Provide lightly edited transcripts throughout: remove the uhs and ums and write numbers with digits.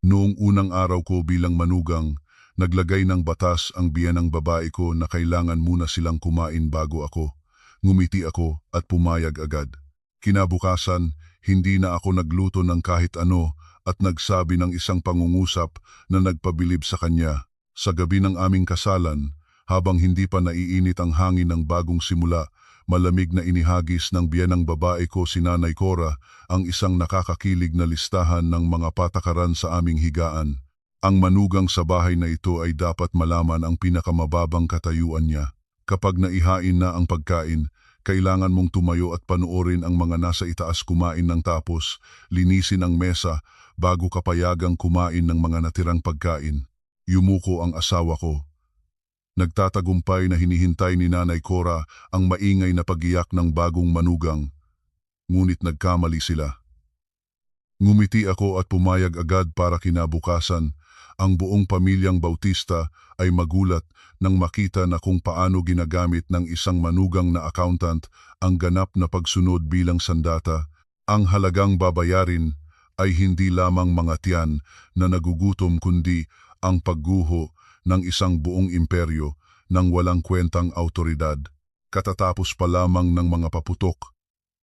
Noong unang araw ko bilang manugang, naglagay ng batas ang biyanang babae ko na kailangan muna silang kumain bago ako. Ngumiti ako at pumayag agad. Kinabukasan, hindi na ako nagluto ng kahit ano at nagsabi ng isang pangungusap na nagpabilib sa kanya. Sa gabi ng aming kasalan, habang hindi pa naiinit ang hangin ng bagong simula, malamig na inihagis ng biyanang babae ko si Nanay Cora ang isang nakakakilig na listahan ng mga patakaran sa aming higaan. Ang manugang sa bahay na ito ay dapat malaman ang pinakamababang katayuan niya. Kapag naihain na ang pagkain, kailangan mong tumayo at panoorin ang mga nasa itaas kumain ng tapos, linisin ang mesa bago kapayagang kumain ng mga natirang pagkain. Yumuko ang asawa ko. Nagtatagumpay na hinihintay ni Nanay Cora ang maingay na pagiyak ng bagong manugang. Ngunit nagkamali sila. Ngumiti ako at pumayag agad para kinabukasan. Ang buong pamilyang Bautista ay magulat nang makita na kung paano ginagamit ng isang manugang na accountant ang ganap na pagsunod bilang sandata. Ang halagang babayarin ay hindi lamang mga tiyan na nagugutom kundi ang pagguho ng isang buong imperyo ng walang kwentang autoridad. Katatapos pa lamang ng mga paputok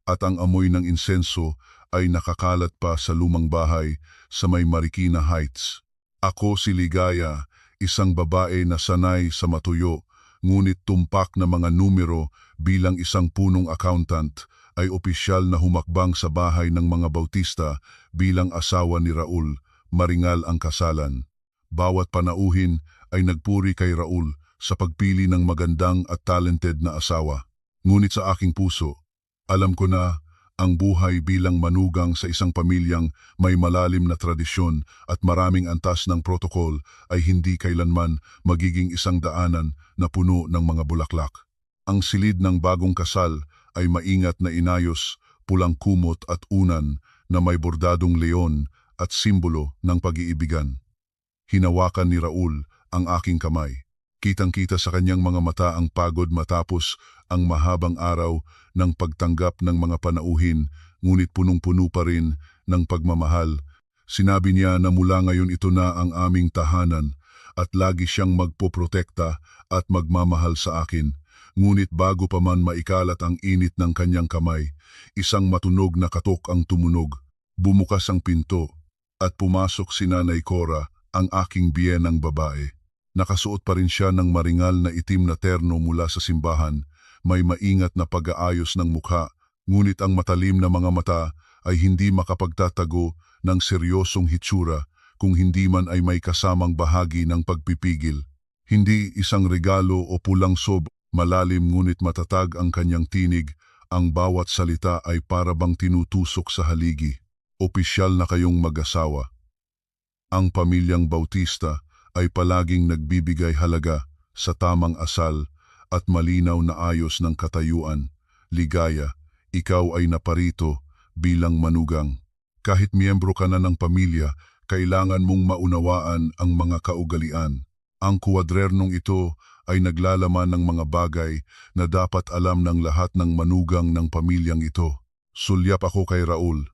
at ang amoy ng insenso ay nakakalat pa sa lumang bahay sa may Marikina Heights. Ako si Ligaya, isang babae na sanay sa matuyo, ngunit tumpak na mga numero bilang isang punong accountant ay opisyal na humakbang sa bahay ng mga Bautista bilang asawa ni Raul. Maringal ang kasalan. Bawat panauhin ay nagpuri kay Raul sa pagpili ng magandang at talented na asawa. Ngunit sa aking puso, alam ko na ang buhay bilang manugang sa isang pamilyang may malalim na tradisyon at maraming antas ng protokol ay hindi kailanman magiging isang daanan na puno ng mga bulaklak. Ang silid ng bagong kasal ay maingat na inayos, pulang kumot at unan na may bordadong leon at simbolo ng pag-iibigan. Hinawakan ni Raul ang aking kamay. Kitang-kita sa kanyang mga mata ang pagod matapos ang mahabang araw ng pagtanggap ng mga panauhin, ngunit punong-puno pa rin ng pagmamahal. Sinabi niya na mula ngayon ito na ang aming tahanan at lagi siyang magpoprotekta at magmamahal sa akin. Ngunit bago pa man maikalat ang init ng kanyang kamay, isang matunog na katok ang tumunog. Bumukas ang pinto at pumasok si Nanay Cora, ang aking biyenang babae. Nakasuot pa rin siya ng maringal na itim na terno mula sa simbahan, may maingat na pag-aayos ng mukha, ngunit ang matalim na mga mata ay hindi makapagtatago ng seryosong hitsura kung hindi man ay may kasamang bahagi ng pagpipigil. Hindi isang regalo o pulang sob, malalim ngunit matatag ang kanyang tinig, ang bawat salita ay para bang tinutusok sa haligi. Opisyal na kayong mag-asawa. Ang pamilyang Bautista ay palaging nagbibigay halaga sa tamang asal at malinaw na ayos ng katayuan. Ligaya, ikaw ay naparito bilang manugang. Kahit miyembro ka na ng pamilya, kailangan mong maunawaan ang mga kaugalian. Ang kuwadrernong ito ay naglalaman ng mga bagay na dapat alam ng lahat ng manugang ng pamilyang ito. Sulyap ako kay Raul.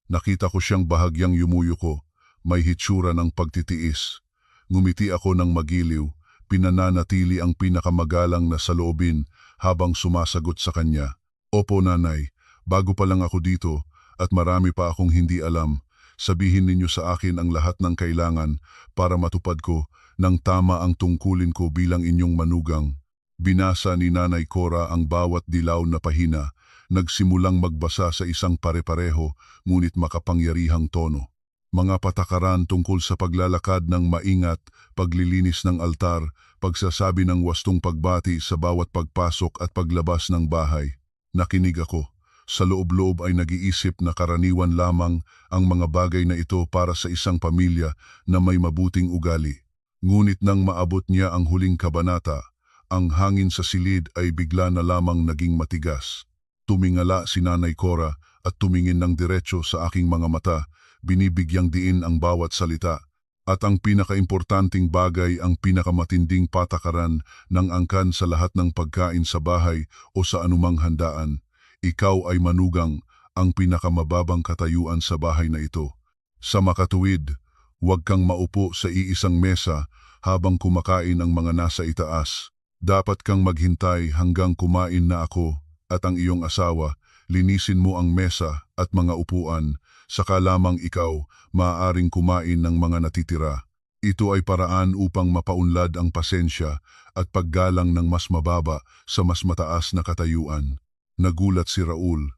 Nakita ko siyang bahagyang yumuyuko, may hitsura ng pagtitiis. Ngumiti ako ng magiliw, pinananatili ang pinakamagalang na saloobin habang sumasagot sa kanya. Opo nanay, bago pa lang ako dito at marami pa akong hindi alam. Sabihin ninyo sa akin ang lahat ng kailangan para matupad ko ng tama ang tungkulin ko bilang inyong manugang. Binasa ni Nanay Cora ang bawat dilaw na pahina, nagsimulang magbasa sa isang pare-pareho ngunit makapangyarihang tono. Mga patakaran tungkol sa paglalakad ng maingat, paglilinis ng altar, pagsasabi ng wastong pagbati sa bawat pagpasok at paglabas ng bahay. Nakinig ako. Sa loob-loob ay nag-iisip na karaniwan lamang ang mga bagay na ito para sa isang pamilya na may mabuting ugali. Ngunit nang maabot niya ang huling kabanata, ang hangin sa silid ay bigla na lamang naging matigas. Tumingala si Nanay Cora at tumingin ng diretso sa aking mga mata, binibigyang diin ang bawat salita. At ang pinakaimportanting bagay, ang pinakamatinding patakaran ng angkan sa lahat ng pagkain sa bahay o sa anumang handaan. Ikaw ay manugang, ang pinakamababang katayuan sa bahay na ito. Sa makatuwid, Huwag kang maupo sa iisang mesa habang kumakain ang mga nasa itaas. Dapat kang maghintay hanggang kumain na ako at ang iyong asawa. Linisin mo ang mesa at mga upuan, saka lamang ikaw maaaring kumain ng mga natitira. Ito ay paraan upang mapaunlad ang pasensya at paggalang ng mas mababa sa mas mataas na katayuan. Nagulat si Raul.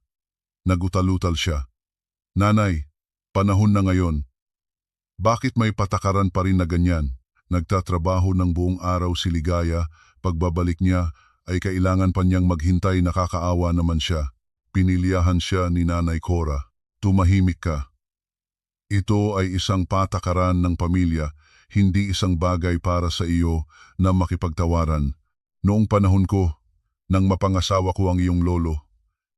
Nagutalutal siya. Nanay, panahon na ngayon. Bakit may patakaran pa rin na ganyan? Nagtatrabaho ng buong araw si Ligaya, pagbabalik niya ay kailangan pa niyang maghintay, nakakaawa naman siya. Piniliyahan siya ni Nanay Cora. Tumahimik ka. Ito ay isang patakaran ng pamilya, hindi isang bagay para sa iyo na makipagtawaran. Noong panahon ko, nang mapangasawa ko ang iyong lolo,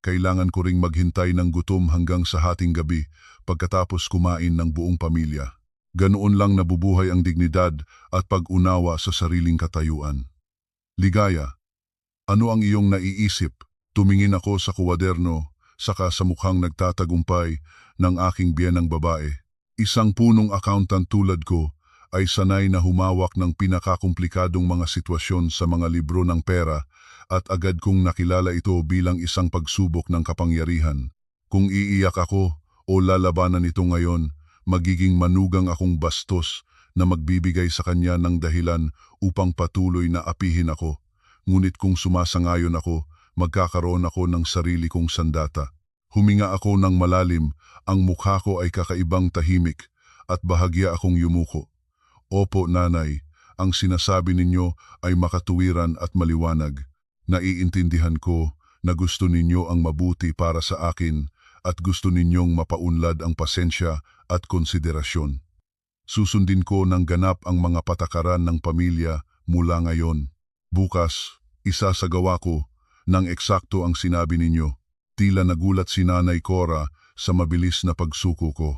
kailangan ko ring maghintay ng gutom hanggang sa hating gabi pagkatapos kumain ng buong pamilya. Ganoon lang nabubuhay ang dignidad at pag-unawa sa sariling katayuan. Ligaya, ano ang iyong naiisip? Tumingin ako sa kuwaderno, saka sa mukhang nagtatagumpay ng aking biyenang babae. Isang punong accountant tulad ko ay sanay na humawak ng pinakakomplikadong mga sitwasyon sa mga libro ng pera at agad kong nakilala ito bilang isang pagsubok ng kapangyarihan. Kung iiyak ako o lalabanan ito ngayon, magiging manugang akong bastos na magbibigay sa kanya ng dahilan upang patuloy na apihin ako. Ngunit kung sumasangayon ako, magkakaroon ako ng sarili kong sandata. Huminga ako ng malalim, ang mukha ko ay kakaibang tahimik at bahagya akong yumuko. Opo, nanay, ang sinasabi ninyo ay makatuwiran at maliwanag. Naiintindihan ko na gusto ninyo ang mabuti para sa akin at gusto ninyong mapaunlad ang pasensya at konsiderasyon. Susundin ko ng ganap ang mga patakaran ng pamilya mula ngayon. Bukas, isasagawa ko nang eksakto ang sinabi ninyo. Tila nagulat si Nanay Cora sa mabilis na pagsuko ko.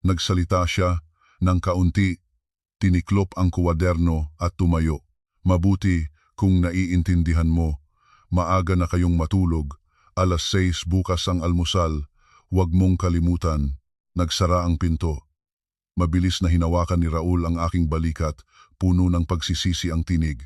Nagsalita siya ng kaunti, tiniklop ang kuwaderno at tumayo. Mabuti kung naiintindihan mo. Maaga na kayong matulog. 6:00 bukas ang almusal. Huwag mong kalimutan. Nagsara ang pinto. Mabilis na hinawakan ni Raul ang aking balikat, puno ng pagsisisi ang tinig.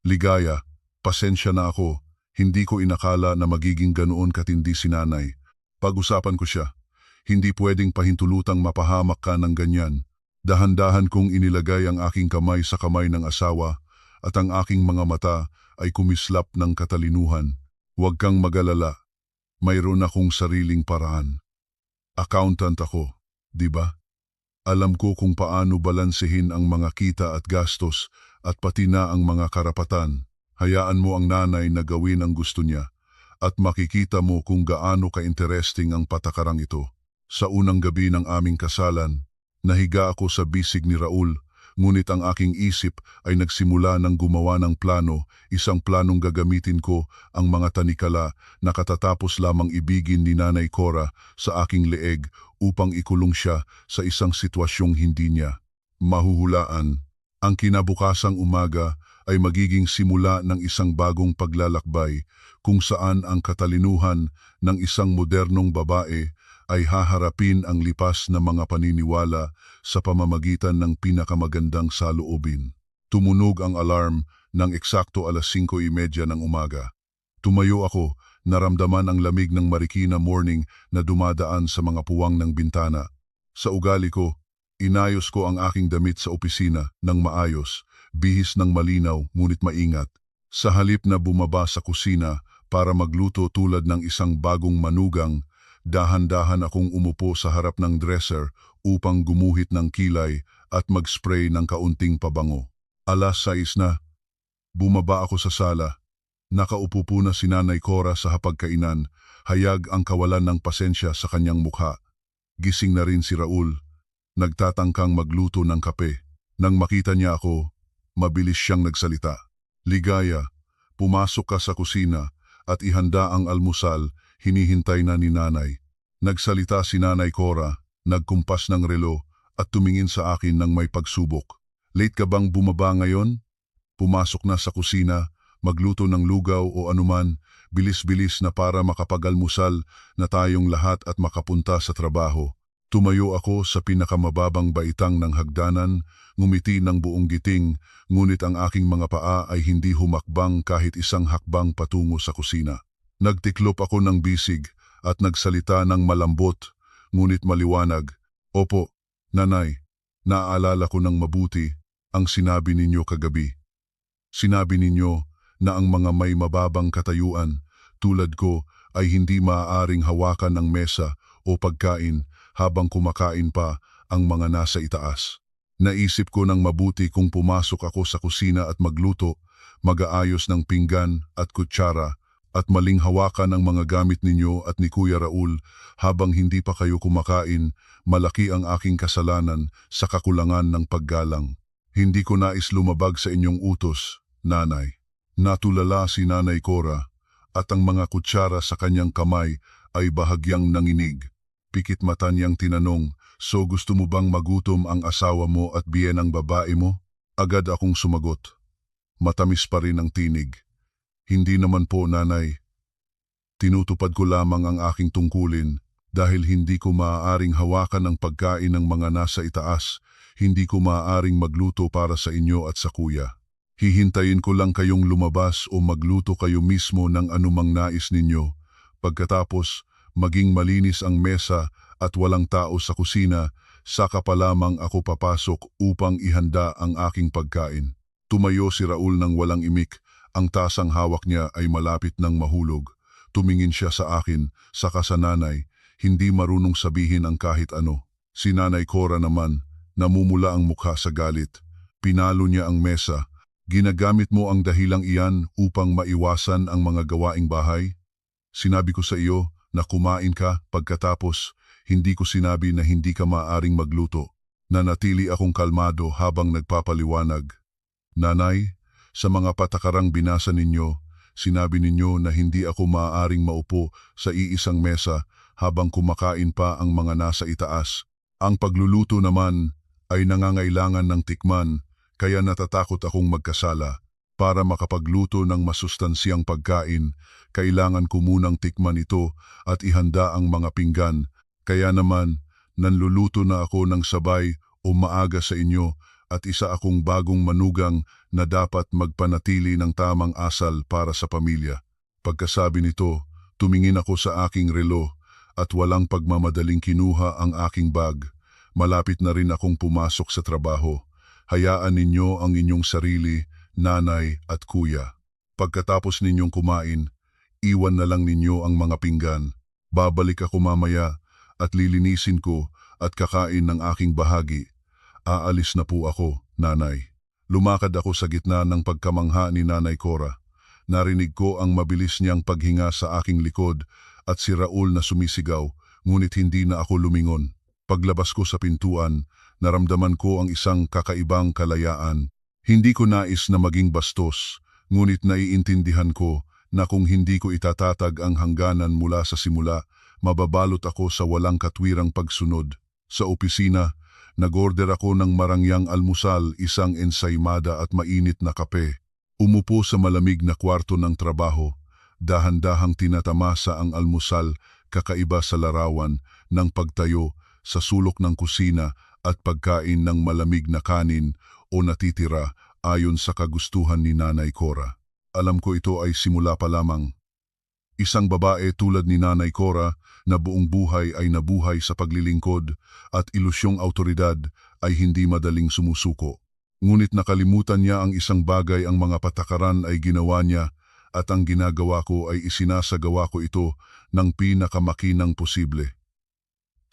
Ligaya, pasensya na ako. Hindi ko inakala na magiging ganoon katindi si nanay. Pag-usapan ko siya. Hindi pwedeng pahintulutang mapahamak ka ng ganyan. Dahan-dahan kong inilagay ang aking kamay sa kamay ng asawa at ang aking mga mata ay kumislap ng katalinuhan. Huwag kang mag-alala. Mayroon akong sariling paraan. Accountant ako, di ba? Alam ko kung paano balansehin ang mga kita at gastos at pati na ang mga karapatan. Hayaan mo ang nanay na gawin ang gusto niya at makikita mo kung gaano ka-interesting ang patakarang ito. Sa unang gabi ng aming kasalan, nahiga ako sa bisig ni Raul, ngunit ang aking isip ay nagsimula ng gumawa ng plano, isang planong gagamitin ko ang mga tanikala na katatapos lamang ibigin ni Nanay Cora sa aking leeg upang ikulong siya sa isang sitwasyong hindi niya mahuhulaan. Ang kinabukasang umaga ay magiging simula ng isang bagong paglalakbay kung saan ang katalinuhan ng isang modernong babae ay haharapin ang lipas na mga paniniwala sa pamamagitan ng pinakamagandang saloobin. Tumunog ang alarm ng eksakto 5:30 ng umaga. Tumayo ako, naramdaman ang lamig ng Marikina morning na dumadaan sa mga puwang ng bintana. Sa ugali ko, inayos ko ang aking damit sa opisina ng maayos, bihis ng malinaw ngunit maingat. Sa halip na bumaba sa kusina para magluto tulad ng isang bagong manugang, dahan-dahan akong umupo sa harap ng dresser upang gumuhit ng kilay at mag-spray ng kaunting pabango. 6:00 na. Bumaba ako sa sala. Nakaupo po na si Nanay Cora sa hapagkainan, hayag ang kawalan ng pasensya sa kanyang mukha. Gising na rin si Raul, nagtatangkang magluto ng kape. Nang makita niya ako, mabilis siyang nagsalita. Ligaya, pumasok ka sa kusina at ihanda ang almusal, hinihintay na ni nanay. Nagsalita si Nanay Cora, nagkumpas ng relo at tumingin sa akin ng may pagsubok. Late ka bang bumaba ngayon? Pumasok na sa kusina, magluto ng lugaw o anuman, bilis-bilis na para makapagalmusal na tayong lahat at makapunta sa trabaho. Tumayo ako sa pinakamababang baitang ng hagdanan, ngumiti ng buong giting, ngunit ang aking mga paa ay hindi humakbang kahit isang hakbang patungo sa kusina. Nagtiklop ako ng bisig at nagsalita ng malambot, ngunit maliwanag. Opo, nanay, naaalala ko ng mabuti ang sinabi ninyo kagabi. Sinabi ninyo na ang mga may mababang katayuan tulad ko ay hindi maaaring hawakan ang mesa o pagkain habang kumakain pa ang mga nasa itaas. Naisip ko ng mabuti kung pumasok ako sa kusina at magluto, mag-aayos ng pinggan at kutsara at maling hawakan ang mga gamit ninyo at ni Kuya Raul habang hindi pa kayo kumakain, malaki ang aking kasalanan sa kakulangan ng paggalang. Hindi ko nais lumabag sa inyong utos, nanay. Natulala si Nanay Cora at ang mga kutsara sa kanyang kamay ay bahagyang nanginig. Pikit mata niyang tinanong, "So gusto mo bang magutom ang asawa mo at biyenang babae mo?" Agad akong sumagot. Matamis pa rin ang tinig. Hindi naman po, nanay. Tinutupad ko lamang ang aking tungkulin dahil hindi ko maaaring hawakan ang pagkain ng mga nasa itaas, hindi ko maaaring magluto para sa inyo at sa kuya. Hihintayin ko lang kayong lumabas o magluto kayo mismo ng anumang nais ninyo. Pagkatapos, maging malinis ang mesa at walang tao sa kusina, saka pa lamang ako papasok upang ihanda ang aking pagkain. Tumayo si Raul ng walang imik, ang tasang hawak niya ay malapit ng mahulog. Tumingin siya sa akin, saka sa nanay, hindi marunong sabihin ang kahit ano. Si Nanay Cora naman, namumula ang mukha sa galit. Pinalo niya ang mesa. Ginagamit mo ang dahilang iyan upang maiwasan ang mga gawaing bahay? Sinabi ko sa iyo na kumain ka pagkatapos, hindi ko sinabi na hindi ka maaaring magluto. Nanatili akong kalmado habang nagpapaliwanag. Nanay, sa mga patakarang binasa ninyo, sinabi ninyo na hindi ako maaaring maupo sa iisang mesa habang kumakain pa ang mga nasa itaas. Ang pagluluto naman ay nangangailangan ng tikman, kaya natatakot akong magkasala. Para makapagluto ng masustansyang pagkain, kailangan ko munang tikman ito at ihanda ang mga pinggan. Kaya naman, nanluluto na ako ng sabay o maaga sa inyo at isa akong bagong manugang na dapat magpanatili ng tamang asal para sa pamilya. Pagkasabi nito, tumingin ako sa aking relo at walang pagmamadaling kinuha ang aking bag. Malapit na rin akong pumasok sa trabaho. Hayaan ninyo ang inyong sarili, nanay at kuya. Pagkatapos ninyong kumain, iwan na lang ninyo ang mga pinggan. Babalik ako mamaya at lilinisin ko at kakain ng aking bahagi. Aalis na po ako, nanay. Lumakad ako sa gitna ng pagkamangha ni Nanay Cora. Narinig ko ang mabilis niyang paghinga sa aking likod at si Raul na sumisigaw, ngunit hindi na ako lumingon. Paglabas ko sa pintuan, naramdaman ko ang isang kakaibang kalayaan. Hindi ko nais na maging bastos, ngunit naiintindihan ko na kung hindi ko itatatag ang hangganan mula sa simula, mababalot ako sa walang katwirang pagsunod. Sa opisina, nag-order ako ng marangyang almusal, isang ensaymada at mainit na kape. Umupo sa malamig na kwarto ng trabaho, dahan-dahang tinatamasa ang almusal, kakaiba sa larawan ng pagtayo sa sulok ng kusina at pagkain ng malamig na kanin o natitira ayon sa kagustuhan ni Nanay Cora. Alam ko ito ay simula pa lamang. Isang babae tulad ni Nanay Cora na buong buhay ay nabuhay sa paglilingkod at ilusyong autoridad ay hindi madaling sumusuko. Ngunit nakalimutan niya ang isang bagay, ang mga patakaran ay ginawa niya at ang ginagawa ko ay isinasagawa ko ito ng pinakamakinang posible.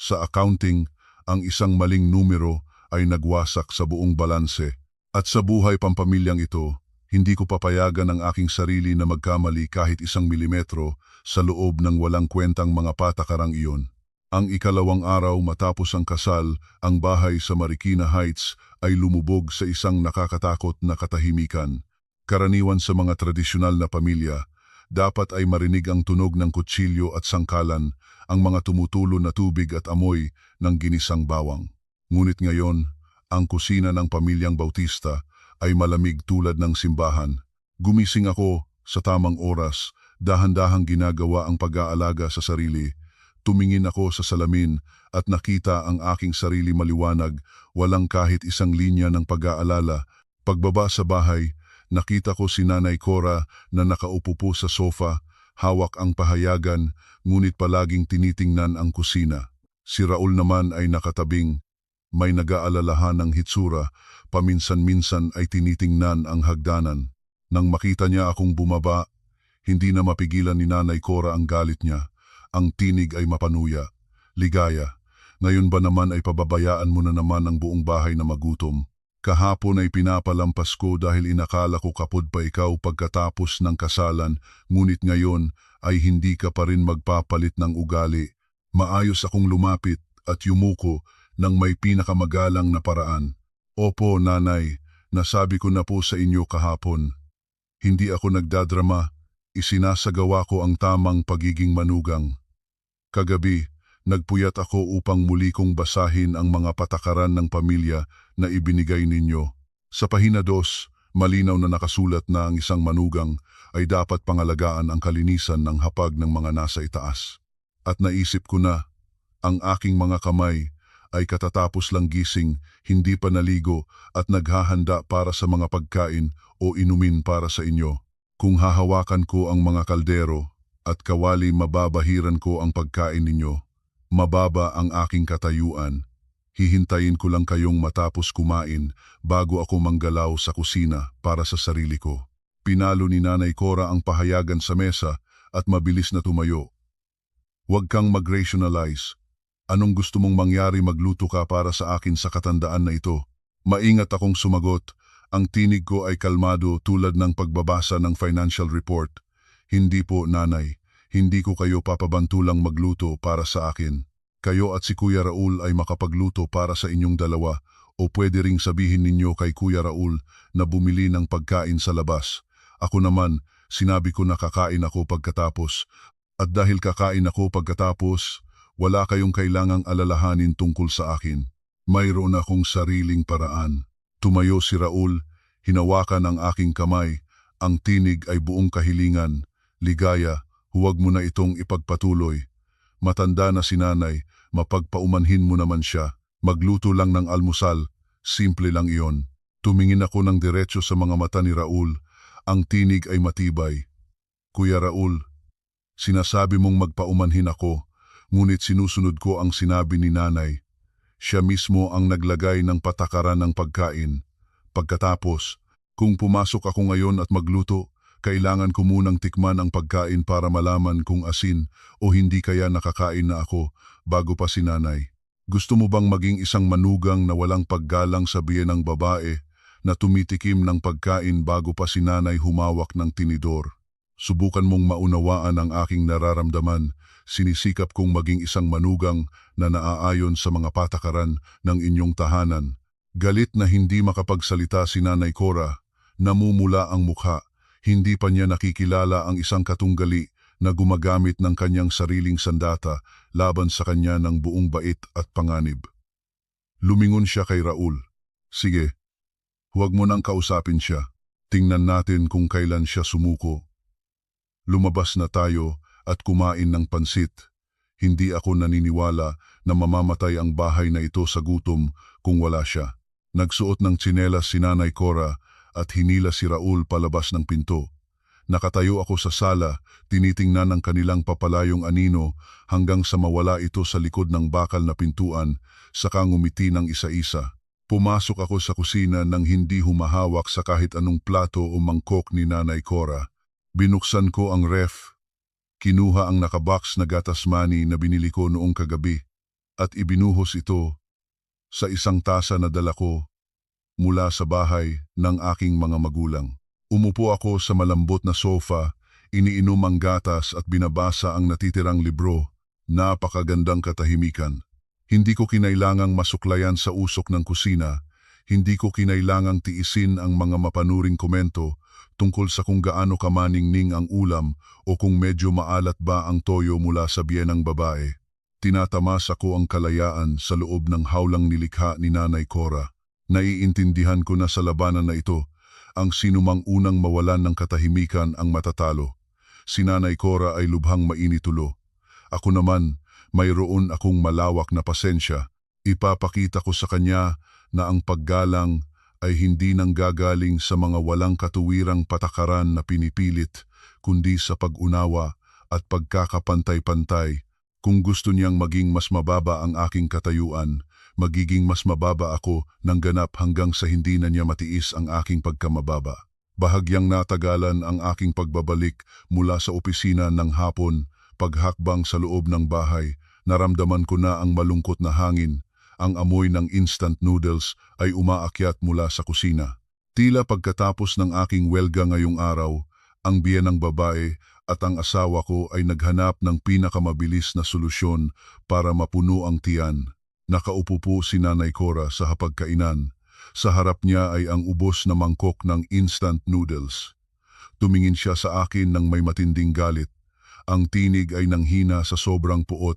Sa accounting, ang isang maling numero ay nagwasak sa buong balanse. At sa buhay pampamilyang ito, hindi ko papayagan ang aking sarili na magkamali kahit 1 milimetro sa loob ng walang kwentang mga patakarang iyon. Ang ikalawang araw matapos ang kasal, ang bahay sa Marikina Heights ay lumubog sa isang nakakatakot na katahimikan. Karaniwan sa mga tradisyonal na pamilya, dapat ay marinig ang tunog ng kutsilyo at sangkalan, ang mga tumutulo na tubig at amoy ng ginisang bawang. Ngunit ngayon, ang kusina ng pamilyang Bautista ay malamig tulad ng simbahan. Gumising ako sa tamang oras, dahan-dahang ginagawa ang pag-aalaga sa sarili. Tumingin ako sa salamin at nakita ang aking sarili maliwanag, walang kahit isang linya ng pag-aalala. Pagbaba sa bahay, nakita ko si Nanay Cora na nakaupo po sa sofa, hawak ang pahayagan, ngunit palaging tinitingnan ang kusina. Si Raul naman ay nakatabing, may nag-aalalahan ng hitsura, paminsan-minsan ay tinitingnan ang hagdanan. Nang makita niya akong bumaba, hindi na mapigilan ni Nanay Cora ang galit niya. Ang tinig ay mapanuya. Ligaya, ngayon ba naman ay pababayaan mo na naman ang buong bahay na magutom? Kahapon ay pinapalampas ko dahil inakala ko kapod pa ikaw pagkatapos ng kasalan, ngunit ngayon ay hindi ka pa rin magpapalit ng ugali. Maayos akong lumapit at yumuko ng may pinakamagalang na paraan. Opo, nanay, nasabi ko na po sa inyo kahapon. Hindi ako nagdadrama, isinasagawa ko ang tamang pagiging manugang. Kagabi, nagpuyat ako upang muli kong basahin ang mga patakaran ng pamilya na ibinigay ninyo. Sa pahina 2, malinaw na nakasulat na ang isang manugang ay dapat pangalagaan ang kalinisan ng hapag ng mga nasa itaas. At naisip ko na, ang aking mga kamay ay katatapos lang gising, hindi pa naligo at naghahanda para sa mga pagkain o inumin para sa inyo. Kung hahawakan ko ang mga kaldero at kawali mababahiran ko ang pagkain ninyo, mababa ang aking katayuan. Hihintayin ko lang kayong matapos kumain bago ako manggalaw sa kusina para sa sarili ko. Pinalo ni Nanay Cora ang pahayagan sa mesa at mabilis na tumayo. Huwag kang mag-rationalize. Anong gusto mong mangyari, magluto ka para sa akin sa katandaan na ito? Maingat akong sumagot. Ang tinig ko ay kalmado tulad ng pagbabasa ng financial report. Hindi po, nanay. Hindi ko kayo papabantulang magluto para sa akin. Kayo at si Kuya Raul ay makapagluto para sa inyong dalawa, o pwede ring sabihin ninyo kay Kuya Raul na bumili ng pagkain sa labas. Ako naman, sinabi ko na kakain ako pagkatapos. At dahil kakain ako pagkatapos, wala kayong kailangang alalahanin tungkol sa akin. Mayroon akong sariling paraan. Tumayo si Raul, hinawakan ang aking kamay. Ang tinig ay buong kahilingan. Ligaya, huwag mo na itong ipagpatuloy. Matanda na si nanay, mapagpaumanhin mo naman siya. Magluto lang ng almusal, simple lang iyon. Tumingin ako ng diretso sa mga mata ni Raul. Ang tinig ay matibay. Kuya Raul, sinasabi mong magpaumanhin ako, ngunit sinusunod ko ang sinabi ni nanay. Siya mismo ang naglagay ng patakaran ng pagkain. Pagkatapos, kung pumasok ako ngayon at magluto, kailangan ko munang tikman ang pagkain para malaman kung asin o hindi kaya nakakain na ako bago pa si nanay. Gusto mo bang maging isang manugang na walang paggalang sa biyenang babae na tumitikim ng pagkain bago pa si nanay humawak ng tinidor? Subukan mong maunawaan ang aking nararamdaman. Sinisikap kong maging isang manugang na naaayon sa mga patakaran ng inyong tahanan. Galit na hindi makapagsalita si Nanay Cora, namumula ang mukha. Hindi pa niya nakikilala ang isang katunggali na gumagamit ng kanyang sariling sandata laban sa kanya ng buong bait at panganib. Lumingon siya kay Raul. Sige, huwag mo nang kausapin siya. Tingnan natin kung kailan siya sumuko. Lumabas na tayo at kumain ng pansit. Hindi ako naniniwala na mamamatay ang bahay na ito sa gutom kung wala siya. Nagsuot ng tsinelas si Nanay Cora at hinila si Raul palabas ng pinto. Nakatayo ako sa sala, tinitingnan ng kanilang papalayong anino hanggang sa mawala ito sa likod ng bakal na pintuan, saka ngumiti ng isa-isa. Pumasok ako sa kusina nang hindi humahawak sa kahit anong plato o mangkok ni Nanay Cora. Binuksan ko ang ref, kinuha ang nakabox na gatas mani na binili ko noong kagabi at ibinuhos ito sa isang tasa na dala ko mula sa bahay ng aking mga magulang. Umupo ako sa malambot na sofa, iniinom ang gatas at binabasa ang natitirang libro. Napakagandang katahimikan. Hindi ko kinailangang masuklayan sa usok ng kusina, hindi ko kinailangang tiisin ang mga mapanuring komento tungkol sa kung gaano kamaningning ang ulam o kung medyo maalat ba ang toyo mula sa biyenang babae. Tinatamas ako ang kalayaan sa loob ng hawlang nilikha ni Nanay Cora. Naiintindihan ko na sa labanan na ito, ang sinumang unang mawalan ng katahimikan ang matatalo. Si Nanay Cora ay lubhang mainitulo. Ako naman, mayroon akong malawak na pasensya. Ipapakita ko sa kanya na ang paggalang ay hindi nanggagaling sa mga walang katuwirang patakaran na pinipilit, kundi sa pag-unawa at pagkakapantay-pantay. Kung gusto niyang maging mas mababa ang aking katayuan, magiging mas mababa ako ng ganap hanggang sa hindi na niya matiis ang aking pagkamababa. Bahagyang natagalan ang aking pagbabalik mula sa opisina ng hapon. Paghakbang sa loob ng bahay, naramdaman ko na ang malungkot na hangin. Ang amoy ng instant noodles ay umaakyat mula sa kusina. Tila pagkatapos ng aking welga ngayong araw, ang biyenang babae at ang asawa ko ay naghanap ng pinakamabilis na solusyon para mapuno ang tiyan. Nakaupo po si Nanay Cora sa hapagkainan. Sa harap niya ay ang ubos na mangkok ng instant noodles. Tumingin siya sa akin ng may matinding galit. Ang tinig ay nanghina sa sobrang puot.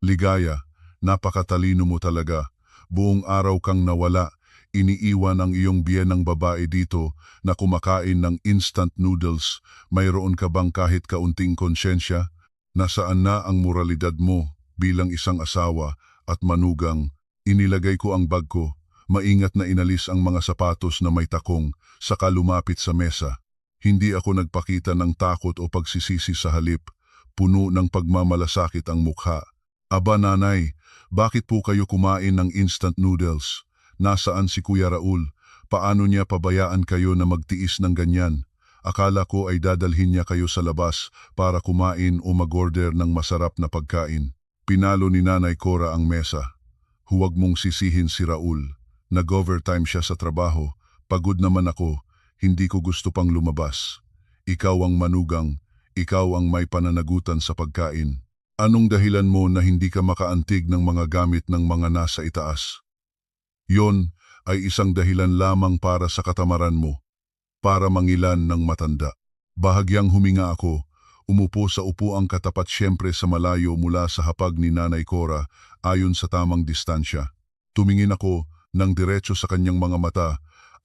"Ligaya, napakatalino mo talaga. Buong araw kang nawala. Iniiwan ang iyong biyenang babae dito na kumakain ng instant noodles. Mayroon ka bang kahit kaunting konsyensya? Nasaan na ang moralidad mo bilang isang asawa at manugang?" Inilagay ko ang bag ko. Maingat na inalis ang mga sapatos na may takong, saka lumapit sa mesa. Hindi ako nagpakita ng takot o pagsisisi sa halip. Puno ng pagmamalasakit ang mukha. "Aba nanay, bakit po kayo kumain ng instant noodles? Nasaan si Kuya Raul? Paano niya pabayaan kayo na magtiis ng ganyan? Akala ko ay dadalhin niya kayo sa labas para kumain o mag-order ng masarap na pagkain." Pinalo ni Nanay Cora ang mesa. "Huwag mong sisihin si Raul. Nag-overtime siya sa trabaho. Pagod naman ako. Hindi ko gusto pang lumabas. Ikaw ang manugang. Ikaw ang may pananagutan sa pagkain. Anong dahilan mo na hindi ka makaantig ng mga gamit ng mga nasa itaas? Yon ay isang dahilan lamang para sa katamaran mo, para mangilan ng matanda." Bahagyang huminga ako. Umupo sa upuang katapat siyempre sa malayo mula sa hapag ni Nanay Cora ayon sa tamang distansya. Tumingin ako ng diretso sa kanyang mga mata.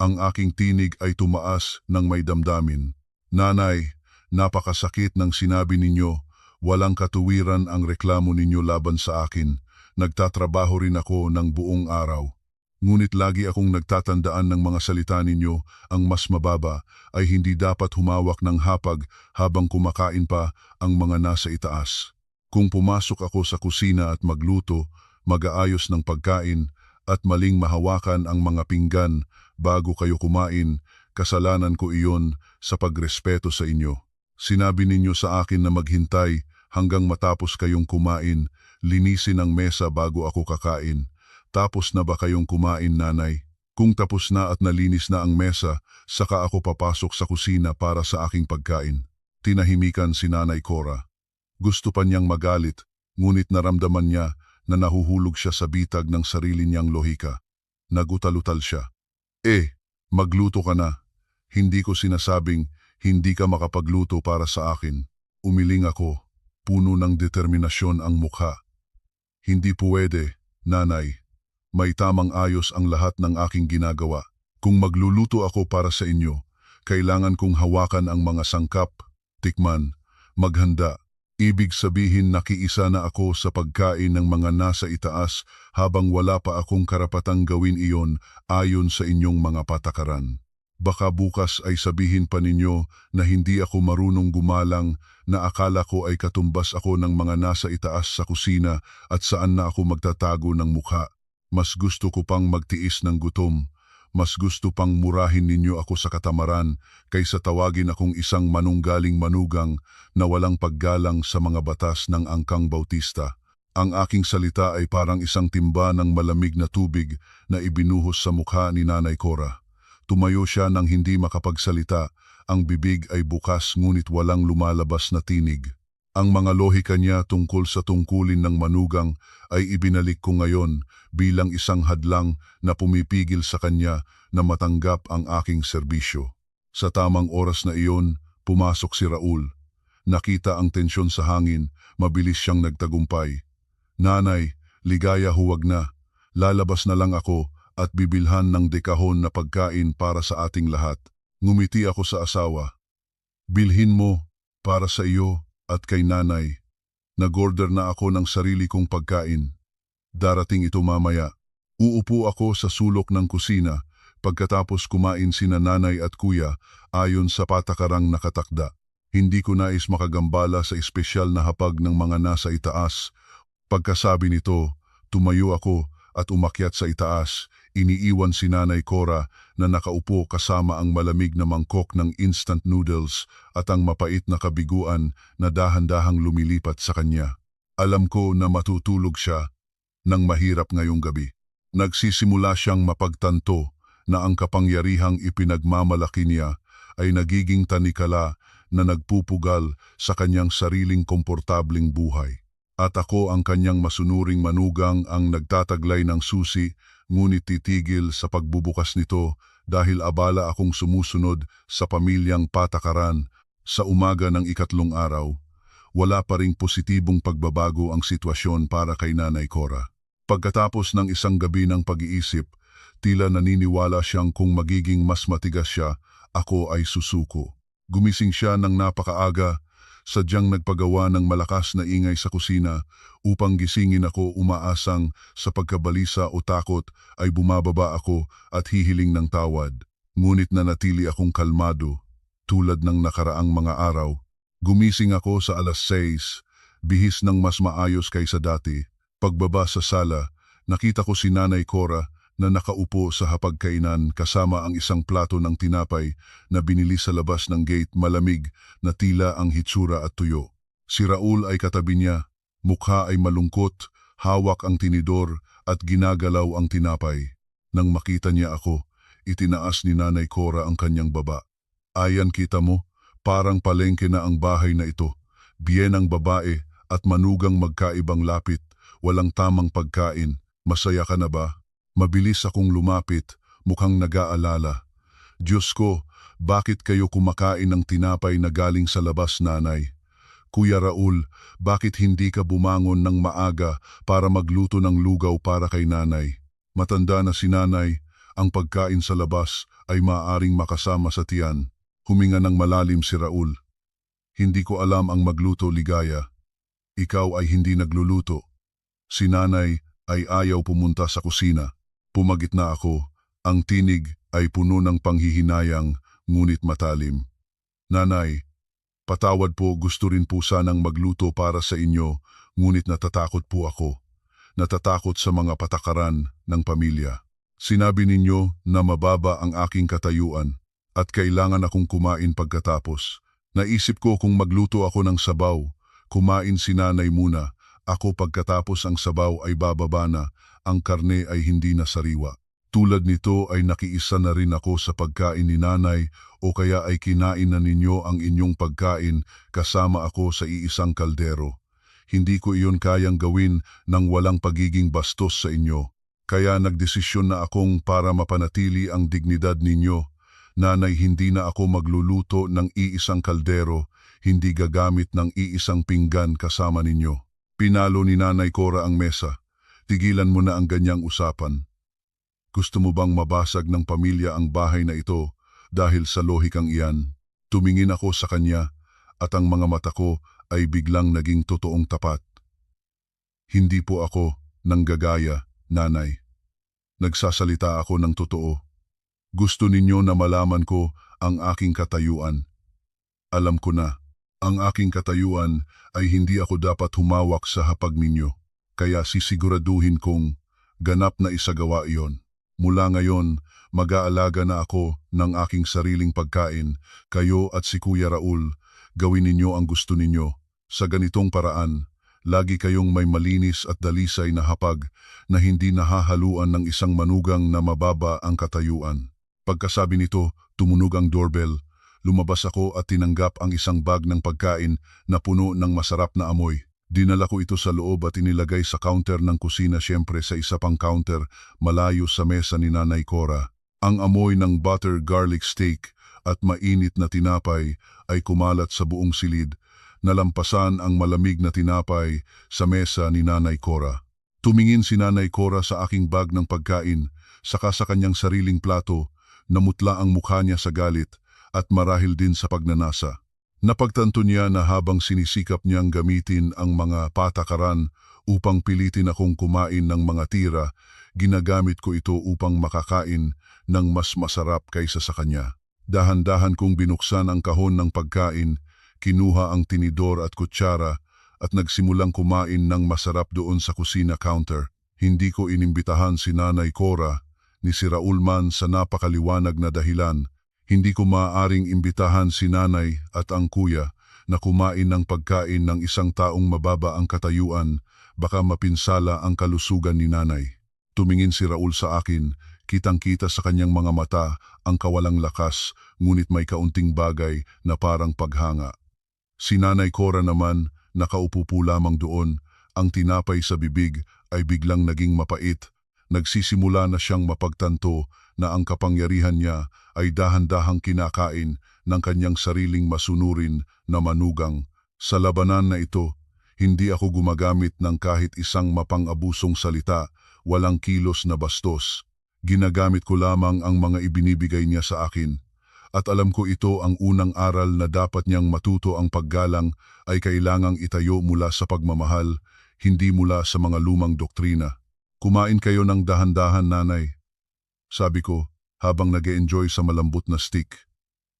Ang aking tinig ay tumaas ng may damdamin. "Nanay, napakasakit ng sinabi ninyo. Walang katuwiran ang reklamo ninyo laban sa akin. Nagtatrabaho rin ako ng buong araw. Ngunit lagi akong nagtatandaan ng mga salita ninyo, ang mas mababa ay hindi dapat humawak ng hapag habang kumakain pa ang mga nasa itaas. Kung pumasok ako sa kusina at magluto, mag-aayos ng pagkain at maling mahawakan ang mga pinggan bago kayo kumain, kasalanan ko iyon sa pagrespeto sa inyo. Sinabi ninyo sa akin na maghintay hanggang matapos kayong kumain, linisin ang mesa bago ako kakain. Tapos na ba kayong kumain, nanay? Kung tapos na at nalinis na ang mesa, saka ako papasok sa kusina para sa aking pagkain." Tinahimikan si Nanay Cora. Gusto pa niyang magalit, ngunit naramdaman niya na nahuhulog siya sa bitag ng sarili niyang lohika. Nagutalutal siya. Magluto ka na. Hindi ko sinasabing hindi ka makapagluto para sa akin." Umiling ako. Puno ng determinasyon ang mukha. "Hindi pwede, nanay. May tamang ayos ang lahat ng aking ginagawa. Kung magluluto ako para sa inyo, kailangan kong hawakan ang mga sangkap, tikman, maghanda. Ibig sabihin nakiisa na ako sa pagkain ng mga nasa itaas habang wala pa akong karapatang gawin iyon ayon sa inyong mga patakaran. Baka bukas ay sabihin pa ninyo na hindi ako marunong gumalang, na akala ko ay katumbas ako ng mga nasa itaas sa kusina at saan na ako magtatago ng mukha. Mas gusto ko pang magtiis ng gutom. Mas gusto pang murahin ninyo ako sa katamaran kaysa tawagin akong isang manunggaling manugang na walang paggalang sa mga batas ng Angkang Bautista. Ang aking salita ay parang isang timba ng malamig na tubig na ibinuhos sa mukha ni Nanay Cora. Tumayo siya nang hindi makapagsalita. Ang bibig ay bukas ngunit walang lumalabas na tinig. Ang mga lohika niya tungkol sa tungkulin ng manugang ay ibinalik ko ngayon bilang isang hadlang na pumipigil sa kanya na matanggap ang aking serbisyo. Sa tamang oras na iyon, pumasok si Raul. Nakita ang tensyon sa hangin, mabilis siyang nagtagumpay. "Nanay, ligaya, huwag na. Lalabas na lang ako at bibilhan ng dekahon na pagkain para sa ating lahat." Ngumiti ako sa asawa. "Bilhin mo para sa iyo at kay nanay." Nag-order na ako ng sarili kong pagkain. Darating ito mamaya. Uupo ako sa sulok ng kusina pagkatapos kumain sina nanay at kuya ayon sa patakarang nakatakda. Hindi ko nais makagambala sa espesyal na hapag ng mga nasa itaas. Pagkasabi nito, tumayo ako at umakyat sa itaas. Iniiwan si Nanay Cora na nakaupo kasama ang malamig na mangkok ng instant noodles at ang mapait na kabiguan na dahan-dahang lumilipat sa kanya. Alam ko na matutulog siya nang mahirap ngayong gabi. Nagsisimula siyang mapagtanto na ang kapangyarihang ipinagmamalaki niya ay nagiging tanikala na nagpupugal sa kanyang sariling komportabling buhay. At ako ang kanyang masunuring manugang ang nagtataglay ng susi, ngunit titigil sa pagbubukas nito dahil abala akong sumusunod sa pamilyang patakaran. Sa umaga ng ikatlong araw, wala pa ring positibong pagbabago ang sitwasyon para kay Nanay Cora. Pagkatapos ng isang gabi ng pag-iisip, tila naniniwala siyang kung magiging mas matigas siya, ako ay susuko. Gumising siya ng napakaaga, sadyang nagpagawa ng malakas na ingay sa kusina upang gisingin ako, umaasang sa pagkabalisa o takot ay bumababa ako at hihiling ng tawad. Ngunit nanatili akong kalmado, tulad ng nakaraang mga araw. Gumising ako sa alas 6, bihis ng mas maayos kaysa dati. Pagbaba sa sala, nakita ko si Nanay Cora na nakaupo sa hapagkainan kasama ang isang plato ng tinapay na binili sa labas ng gate, malamig na tila ang hitsura at tuyo. Si Raul ay katabi niya, mukha ay malungkot, hawak ang tinidor at ginagalaw ang tinapay. Nang makita niya ako, itinaas ni Nanay Cora ang kanyang baba. Ayan, kita mo, parang palengke na ang bahay na ito. Biyenang babae at manugang magkaibang lapit, walang tamang pagkain. Masaya ka na ba? Mabilis akong lumapit, mukhang nag-aalala. Diyos ko, bakit kayo kumakain ng tinapay na galing sa labas, nanay? Kuya Raul, bakit hindi ka bumangon ng maaga para magluto ng lugaw para kay nanay? Matanda na si nanay, ang pagkain sa labas ay maaaring makasama sa tiyan. Huminga ng malalim si Raul. Hindi ko alam ang magluto, Ligaya. Ikaw ay hindi nagluluto. Si nanay ay ayaw pumunta sa kusina. Pumagit na ako, ang tinig ay puno ng panghihinayang ngunit matalim. Nanay, patawad po, gusto rin po sanang magluto para sa inyo, ngunit natatakot po ako. Natatakot sa mga patakaran ng pamilya. Sinabi ninyo na mababa ang aking katayuan at kailangan akong kumain pagkatapos. Naisip ko kung magluto ako ng sabaw, kumain si nanay muna, ako pagkatapos ang sabaw ay bababa na, ang karne ay hindi na sariwa. Tulad nito ay nakiisa na rin ako sa pagkain ni nanay o kaya ay kinain na ninyo ang inyong pagkain kasama ako sa iisang kaldero. Hindi ko iyon kayang gawin nang walang pagiging bastos sa inyo. Kaya nagdesisyon na akong para mapanatili ang dignidad ninyo. Nanay, hindi na ako magluluto ng iisang kaldero, hindi gagamit ng iisang pinggan kasama ninyo. Pinalo ni Nanay Cora ang mesa. Tigilan mo na ang ganyang usapan. Gusto mo bang mabasag ng pamilya ang bahay na ito dahil sa lohikang iyan? Tumingin ako sa kanya at ang mga mata ko ay biglang naging totoong tapat. Hindi po ako nanggagaya, nanay. Nagsasalita ako ng totoo. Gusto ninyo na malaman ko ang aking katayuan. Alam ko na, ang aking katayuan ay hindi ako dapat humawak sa hapag ninyo. Kaya sisiguraduhin kong ganap na isagawa iyon. Mula ngayon, mag-aalaga na ako ng aking sariling pagkain. Kayo at si Kuya Raul, gawin ninyo ang gusto ninyo. Sa ganitong paraan, lagi kayong may malinis at dalisay na hapag na hindi nahahaluan ng isang manugang na mababa ang katayuan. Pagkasabi nito, tumunog ang doorbell. Lumabas ako at tinanggap ang isang bag ng pagkain na puno ng masarap na amoy. Dinala ko ito sa loob at inilagay sa counter ng kusina, siyempre sa isa pang counter, malayo sa mesa ni Nanay Cora. Ang amoy ng butter garlic steak at mainit na tinapay ay kumalat sa buong silid. Nalampasan ang malamig na tinapay sa mesa ni Nanay Cora. Tumingin si Nanay Cora sa aking bag ng pagkain, saka sa kanyang sariling plato, namutla ang mukha niya sa galit at marahil din sa pagnanasa. Napagtanto niya na habang sinisikap niyang gamitin ang mga patakaran upang pilitin akong kumain ng mga tira, ginagamit ko ito upang makakain ng mas masarap kaysa sa kanya. Dahan-dahan kong binuksan ang kahon ng pagkain, kinuha ang tinidor at kutsara at nagsimulang kumain ng masarap doon sa kusina counter. Hindi ko inimbitahan si Nanay Cora ni si Raul man sa napakaliwanag na dahilan. Hindi ko maaaring imbitahan si nanay at ang kuya na kumain ng pagkain ng isang taong mababa ang katayuan, baka mapinsala ang kalusugan ni nanay. Tumingin si Raul sa akin, kitang-kita sa kanyang mga mata ang kawalang lakas, ngunit may kaunting bagay na parang paghanga. Si Nanay Cora naman, nakaupo po lamang doon, ang tinapay sa bibig ay biglang naging mapait. Nagsisimula na siyang mapagtanto na ang kapangyarihan niya ay dahan-dahang kinakain ng kanyang sariling masunurin na manugang. Sa labanan na ito, hindi ako gumagamit ng kahit isang mapang-abusong salita, walang kilos na bastos. Ginagamit ko lamang ang mga ibinibigay niya sa akin. At alam ko ito ang unang aral na dapat niyang matuto. Ang paggalang ay kailangang itayo mula sa pagmamahal, hindi mula sa mga lumang doktrina. Kumain kayo ng dahan-dahan, nanay, sabi ko habang nag-e-enjoy sa malambot na steak.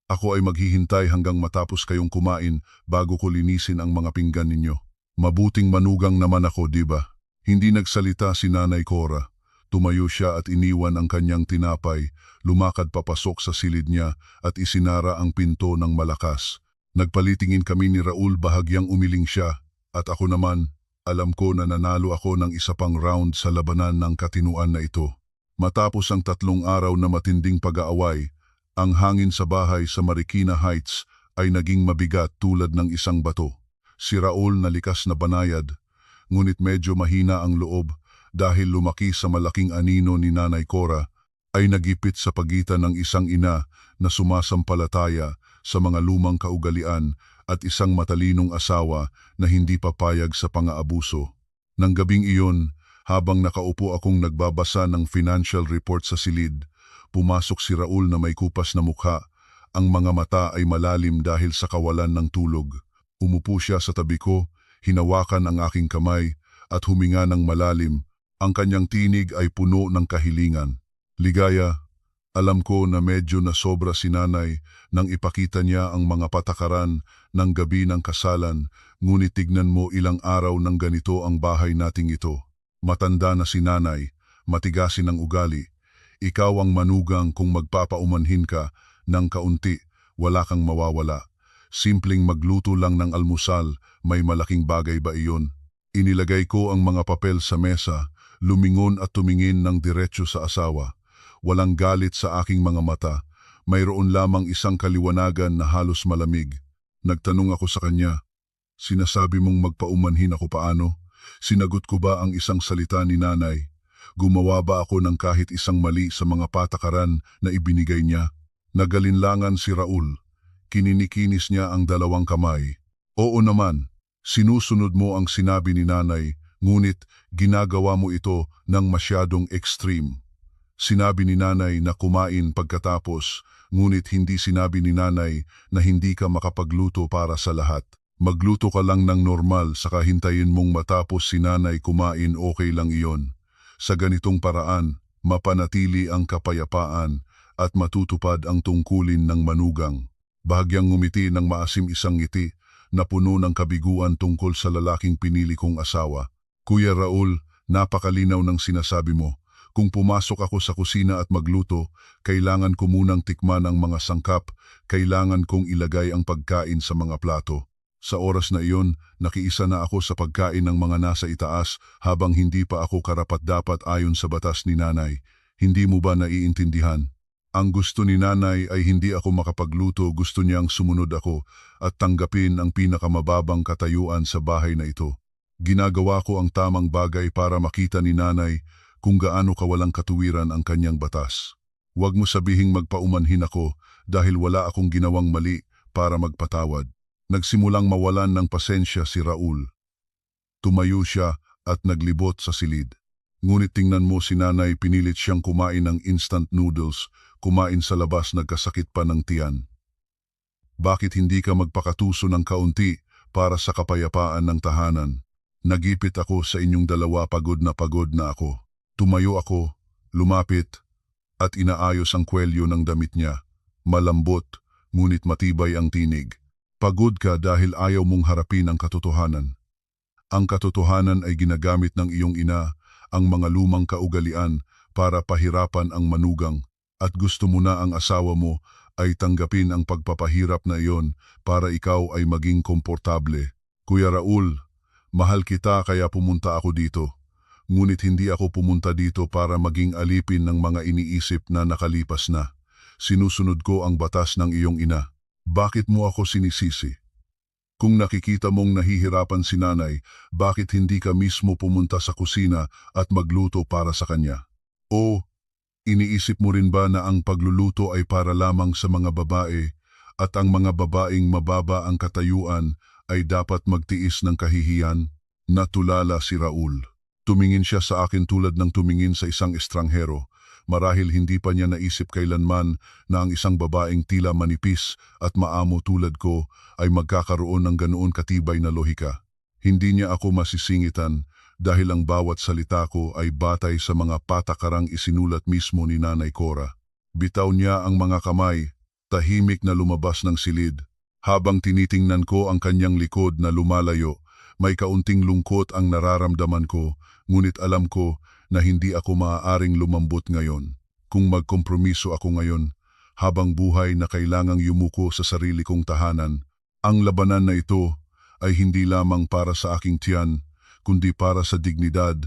Ako ay maghihintay hanggang matapos kayong kumain bago ko linisin ang mga pinggan ninyo. Mabuting manugang naman ako, di ba? Hindi nagsalita si Nanay Cora. Tumayo siya at iniwan ang kanyang tinapay, lumakad papasok sa silid niya at isinara ang pinto ng malakas. Nagpalitingin kami ni Raul, bahagyang umiling siya, at ako naman, alam ko na nanalo ako ng isa pang round sa labanan ng katinuan na ito. Matapos ang 3 araw na matinding pag-aaway, ang hangin sa bahay sa Marikina Heights ay naging mabigat tulad ng isang bato. Si Raul na likas na banayad, ngunit medyo mahina ang loob dahil lumaki sa malaking anino ni Nanay Cora, ay nagipit sa pagitan ng isang ina na sumasampalataya sa mga lumang kaugalian at isang matalinong asawa na hindi papayag sa pang-aabuso. Nang gabing iyon, habang nakaupo akong nagbabasa ng financial report sa silid, pumasok si Raul na may kupas na mukha. Ang mga mata ay malalim dahil sa kawalan ng tulog. Umupo siya sa tabi ko, hinawakan ang aking kamay at huminga ng malalim. Ang kanyang tinig ay puno ng kahilingan. Ligaya, alam ko na medyo nasobra si nanay nang ipakita niya ang mga patakaran ng gabi ng kasalan, ngunit tignan mo, ilang araw ng ganito ang bahay nating ito. Matanda na si nanay, matigasin ang ugali. Ikaw ang manugang, kung magpapaumanhin ka ng kaunti, wala kang mawawala. Simpleng magluto lang ng almusal, may malaking bagay ba iyon? Inilagay ko ang mga papel sa mesa, lumingon at tumingin ng diretso sa asawa. Walang galit sa aking mga mata, mayroon lamang isang kaliwanagan na halos malamig. Nagtanong ako sa kanya, sinasabi mong magpaumanhin ako paano? Sinagot ko ba ang isang salita ni nanay? Gumawa ba ako ng kahit isang mali sa mga patakaran na ibinigay niya? Nagalinlangan si Raul. Kininikinis niya ang 2 kamay. Oo naman, sinusunod mo ang sinabi ni nanay, ngunit ginagawa mo ito ng masyadong extreme. Sinabi ni nanay na kumain pagkatapos, ngunit hindi sinabi ni nanay na hindi ka makapagluto para sa lahat. Magluto ka lang ng normal, saka hintayin mong matapos si nanay kumain, okay lang iyon. Sa ganitong paraan, mapanatili ang kapayapaan at matutupad ang tungkulin ng manugang. Bahagyang ngumiti ng maasim isang ngiti na puno ng kabiguan tungkol sa lalaking pinili kong asawa. Kuya Raul, napakalinaw ng sinasabi mo. Kung pumasok ako sa kusina at magluto, kailangan ko munang tikman ang mga sangkap, kailangan kong ilagay ang pagkain sa mga plato. Sa oras na iyon, nakiisa na ako sa pagkain ng mga nasa itaas habang hindi pa ako karapat-dapat ayon sa batas ni nanay. Hindi mo ba naiintindihan? Ang gusto ni nanay ay hindi ako makapagluto, gusto niyang sumunod ako at tanggapin ang pinakamababang katayuan sa bahay na ito. Ginagawa ko ang tamang bagay para makita ni nanay kung gaano kawalang katuwiran ang kanyang batas. Huwag mo sabihing magpaumanhin ako dahil wala akong ginawang mali para magpatawad. Nagsimulang mawalan ng pasensya si Raul. Tumayo siya at naglibot sa silid. Ngunit tingnan mo si nanay, pinilit siyang kumain ng instant noodles, kumain sa labas, nagkasakit pa ng tiyan. Bakit hindi ka magpakatuso ng kaunti para sa kapayapaan ng tahanan? Nagipit ako sa inyong dalawa, pagod na ako. Tumayo ako, lumapit, at inaayos ang kwelyo ng damit niya. Malambot, ngunit matibay ang tinig. Pagod ka dahil ayaw mong harapin ang katotohanan. Ang katotohanan ay ginagamit ng iyong ina, ang mga lumang kaugalian, para pahirapan ang manugang, at gusto mo na ang asawa mo ay tanggapin ang pagpapahirap na iyon para ikaw ay maging komportable. Kuya Raul, mahal kita kaya pumunta ako dito. Ngunit hindi ako pumunta dito para maging alipin ng mga iniisip na nakalipas na. Sinusunod ko ang batas ng iyong ina. Bakit mo ako sinisisi? Kung nakikita mong nahihirapan si nanay, bakit hindi ka mismo pumunta sa kusina at magluto para sa kanya? O, iniisip mo rin ba na ang pagluluto ay para lamang sa mga babae at ang mga babaeng mababa ang katayuan ay dapat magtiis ng kahihiyan? Natulala si Raul. Tumingin siya sa akin tulad ng tumingin sa isang estranghero. Marahil hindi pa niya naisip kailanman na ang isang babaeng tila manipis at maamo tulad ko ay magkakaroon ng ganoon katibay na lohika. Hindi niya ako masisingitan dahil ang bawat salita ko ay batay sa mga patakarang isinulat mismo ni Nanay Cora. Bitaw niya ang mga kamay, tahimik na lumabas ng silid. Habang tinitingnan ko ang kanyang likod na lumalayo, may kaunting lungkot ang nararamdaman ko, ngunit alam ko na hindi ako maaaring lumambot ngayon. Kung magkompromiso ako ngayon, habang buhay na kailangang yumuko sa sarili kong tahanan, ang labanan na ito ay hindi lamang para sa aking tiyan, kundi para sa dignidad